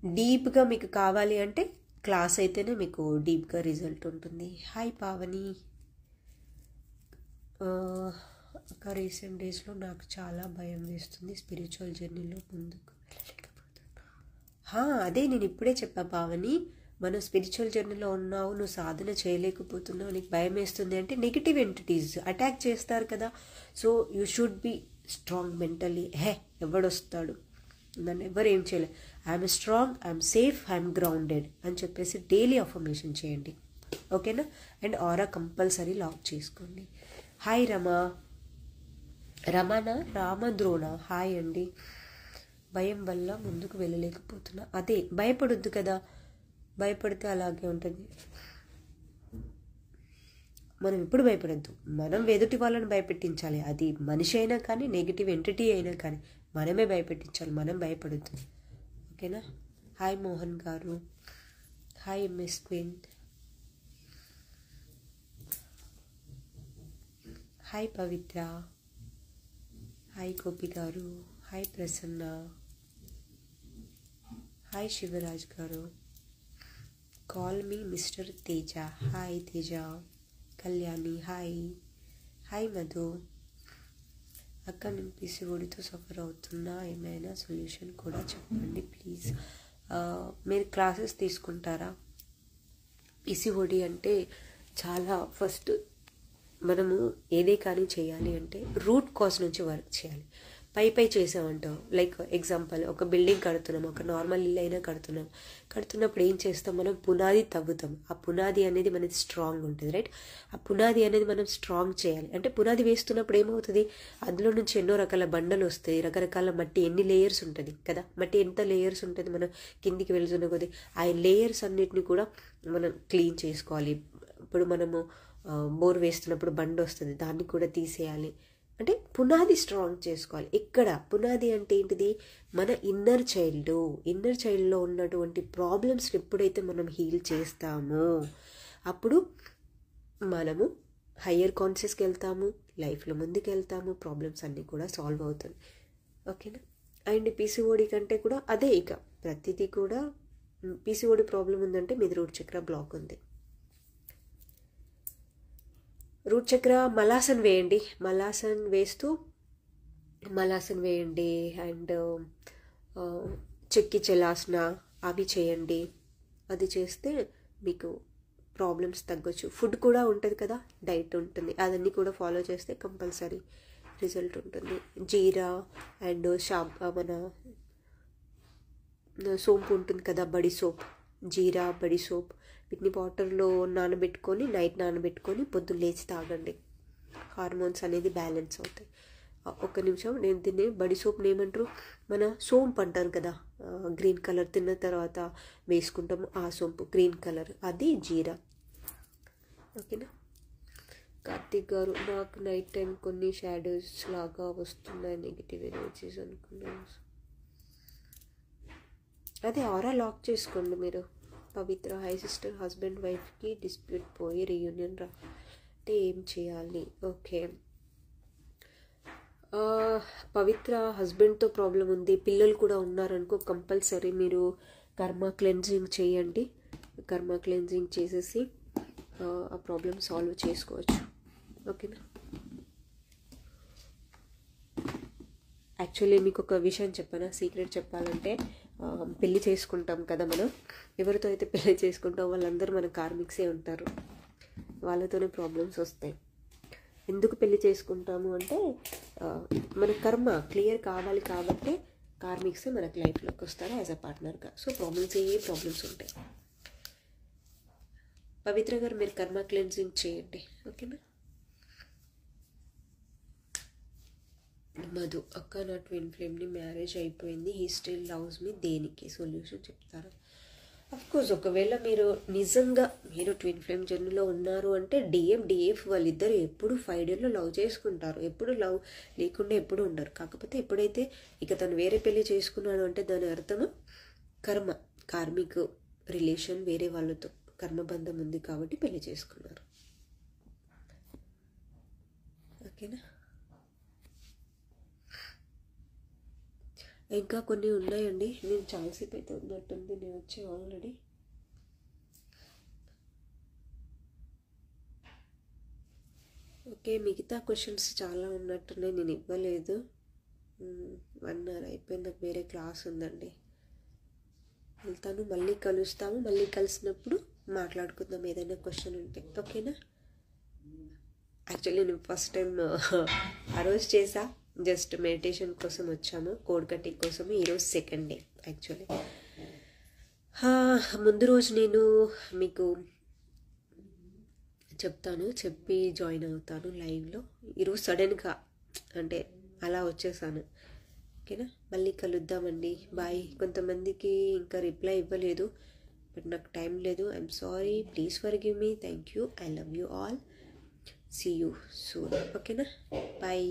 డీప్గా మీకు కావాలి అంటే క్లాస్ అయితేనే మీకు డీప్గా రిజల్ట్ ఉంటుంది. హాయ్ పావని. ఒక రీసెంట్ డేస్లో నాకు చాలా భయం వేస్తుంది, స్పిరిచువల్ జర్నీలో ముందుకు వెళ్ళలేకపోతున్నా. అదే నేను ఇప్పుడే చెప్పా పావని, మనం స్పిరిచువల్ జర్నీలో ఉన్నావు, నువ్వు సాధన చేయలేకపోతున్నావు, నీకు భయం వేస్తుంది అంటే నెగిటివ్ ఎంటిటీస్ అటాక్ చేస్తారు కదా. So you should be strong mentally. ఎవడొస్తాడు, నన్ను ఎవరు ఏం చేయలేదు, I'm strong, I'm safe, I'm grounded అని చెప్పేసి డైలీ అఫర్మేషన్ చేయండి. ఓకేనా? అండ్ ఆరా కంపల్సరీ లాక్ చేసుకోండి. హాయ్ రామద్రోణ హాయ్ అండి. భయం వల్ల ముందుకు వెళ్ళలేకపోతున్నా. అదే భయపడొద్దు కదా, భయపడితే అలాగే ఉంటుంది. మనం ఎప్పుడు భయపడద్దు, మనం ఎదుటి వాళ్ళని భయపెట్టించాలి. అది మనిషి అయినా కానీ, నెగిటివ్ ఎంటిటీ అయినా కానీ మనమే భయపెట్టించాలి, మనం భయపడద్దు. ఓకేనా? హాయ్ మోహన్ గారు. Hi miss queen. హాయ్ పవిత్ర. హాయ్ గోపి గారు. హాయ్ ప్రసన్న. హాయ్ శివరాజ్ గారు. Call me mister Teja. Hi Teja. Kalyani hi. Hi Madhu. అక్క నేను పిసిఓడితో సఫర్ అవుతున్నా, ఏమైనా సొల్యూషన్ కూడా చెప్పండి ప్లీజ్. మీరు క్లాసెస్ తీసుకుంటారా? పిసిఓడి అంటే చాలా ఫస్ట్ మనము ఏదే కానీ చేయాలి అంటే రూట్ కాజ్ నుంచి వర్క్ చేయాలి. పై చేసామంటాం. లైక్ ఎగ్జాంపుల్, ఒక బిల్డింగ్ కడుతున్నాం, ఒక నార్మల్ ఇల్లు అయినా కడుతున్నప్పుడు ఏం చేస్తాం, మనం పునాది తవ్వుతాం. ఆ పునాది అనేది మనది స్ట్రాంగ్ ఉంటుంది, రైట్? ఆ పునాది అనేది మనం స్ట్రాంగ్ చేయాలి. అంటే పునాది వేస్తున్నప్పుడు ఏమవుతుంది, అందులో నుంచి ఎన్నో రకాల బండలు వస్తాయి, రకరకాల మట్టి, ఎన్ని లేయర్స్ ఉంటుంది కదా, మట్టి ఎంత లేయర్స్ ఉంటుంది, మనం కిందికి వెళ్తున్న కొద్దీ ఆ లేయర్స్ అన్నిటిని కూడా మనం క్లీన్ చేసుకోవాలి. ఇప్పుడు మనము బోర్ వేస్తున్నప్పుడు బండ వస్తుంది, దాన్ని కూడా తీసేయాలి. అంటే పునాది స్ట్రాంగ్ చేసుకోవాలి. ఇక్కడ పునాది అంటే ఏంటిది, మన ఇన్నర్ చైల్డ్లో ఉన్నటువంటి ప్రాబ్లమ్స్ని ఎప్పుడైతే మనం హీల్ చేస్తామో అప్పుడు మనము హయ్యర్ కాన్షియస్కి వెళ్తాము, లైఫ్లో ముందుకు వెళ్తాము, ప్రాబ్లమ్స్ అన్నీ కూడా సాల్వ్ అవుతుంది. ఓకేనా? అండ్ పీసీఓడి కంటే కూడా అదే, ఇక ప్రతిదీ కూడా పీసీఓడి ప్రాబ్లం ఉందంటే మీది రూట్ చక్ర బ్లాక్ ఉంది. రూట్ చక్ర మలాసన్ వేయండి, మలాసన్ వేయండి. అండ్ చెక్కి చలాసన అవి చేయండి. అది చేస్తే మీకు ప్రాబ్లమ్స్ తగ్గొచ్చు. ఫుడ్ కూడా ఉంటుంది కదా, డైట్ ఉంటుంది, అదన్నీ కూడా ఫాలో చేస్తే కంపల్సరీ రిజల్ట్ ఉంటుంది. జీరా అండ్ మన సోంపు ఉంటుంది కదా, బడి సోప్, జీరా బడి సోప్, వీటిని వాటర్లో నానబెట్టుకొని, నైట్ నానబెట్టుకొని పొద్దున్న లేచి తాగండి. హార్మోన్స్ అనేది బ్యాలెన్స్ అవుతాయి. ఒక్క నిమిషం, నేను దీన్ని బడి సోప్ని ఏమంటారు, మన సోంపు అంటారు కదా, గ్రీన్ కలర్ తిన్న తర్వాత వేసుకుంటాము, ఆ సోంపు గ్రీన్ కలర్, అది జీరా. ఓకేనా? కార్తీక్ గారు, నాకు నైట్ టైం కొన్ని షాడోస్ లాగా వస్తున్నాయి, నెగిటివ్ ఎనర్జీస్ అనుకున్నాను. అదే ఆరా లాక్ చేసుకోండి మీరు. పవిత్ర, హై సిస్టర్, హస్బెండ్ వైఫ్కి డిస్ప్యూట్ పోయి రీయూనియన్ అంటే ఏం చేయాలి? ఓకే, పవిత్ర హస్బెండ్తో ప్రాబ్లం ఉంది, పిల్లలు కూడా ఉన్నారనుకో, కంపల్సరీ మీరు కర్మ క్లెన్జింగ్ చేయండి. కర్మ క్లెన్జింగ్ చేసేసి ఆ ప్రాబ్లం సాల్వ్ చేసుకోవచ్చు. ఓకేనా? యాక్చువల్లీ మీకు ఒక విషయం చెప్పనా, సీక్రెట్ చెప్పాలంటే, పెళ్ళి చేసుకుంటాం కదా మనం, ఎవరితో అయితే పెళ్ళి చేసుకుంటాం వాళ్ళందరూ మన కార్మిక్సే ఉంటారు, వాళ్ళతోనే ప్రాబ్లమ్స్ వస్తాయి. ఎందుకు పెళ్ళి చేసుకుంటాము అంటే మన కర్మ క్లియర్ కావాలి కాబట్టి కార్మిక్సే మనకు లైఫ్లోకి వస్తారు యాజ్ అ పార్ట్నర్గా. సో ప్రాబ్లమ్స్ ఉంటాయి. పవిత్ర గారు, మీరు కర్మ క్లెన్జింగ్ చేయండి. ఓకేనా? మధు, అక్క నా ట్విన్ ఫ్లేమ్ని మ్యారేజ్ అయిపోయింది, హీ స్టిల్ లవ్స్ మీ, దేనికి సొల్యూషన్ చెప్తారా? అఫ్కోర్స్, ఒకవేళ మీరు ట్విన్ ఫ్లేమ్ జర్నీలో ఉన్నారు అంటే డిఎఫ్ వాళ్ళిద్దరు ఎప్పుడు 5 years లవ్ చేసుకుంటారు, ఎప్పుడు లవ్ లేకుండా ఎప్పుడు ఉండరు. కాకపోతే ఎప్పుడైతే ఇక తను వేరే పెళ్లి చేసుకున్నాడు అంటే దాని అర్థము కార్మిక్ రిలేషన్, వేరే వాళ్ళతో కర్మబంధం ఉంది కాబట్టి పెళ్లి చేసుకున్నారు. ఓకేనా? ఇంకా కొన్ని ఉన్నాయండి, నేను చాలాసేపు అయితే ఉన్నట్టుంది, నేను వచ్చి ఆల్రెడీ. ఓకే, మిగతా క్వశ్చన్స్ చాలా ఉన్నట్టున్నాయి, నేను ఇవ్వలేదు. 1 hour అయిపోయింది, నాకు వేరే క్లాస్ ఉందండి, వెళ్తాను. మళ్ళీ కలుస్తాము, మళ్ళీ కలిసినప్పుడు మాట్లాడుకుందాం ఏదైనా క్వశ్చన్ ఉంటే. ఓకేనా? యాక్చువల్లీ నేను ఫస్ట్ టైం ఆ రోజు చేసా, జస్ట్ మెడిటేషన్ కోసం వచ్చాము, కోడ్ కటింగ్ కోసం. ఈరోజు 2nd day యాక్చువల్లీ. ముందు రోజు నేను మీకు చెప్పి జాయిన్ అవుతాను లైవ్లో. ఈరోజు సడన్గా అంటే అలా వచ్చేసాను. ఓకేనా? మళ్ళీ కలుద్దామండి, బాయ్. కొంతమందికి ఇంకా రిప్లై ఇవ్వలేదు, బట్ నాకు టైం లేదు, I'm sorry, please forgive me. Thank you, I love you all, see you soon. ఓకేనా? బాయ్.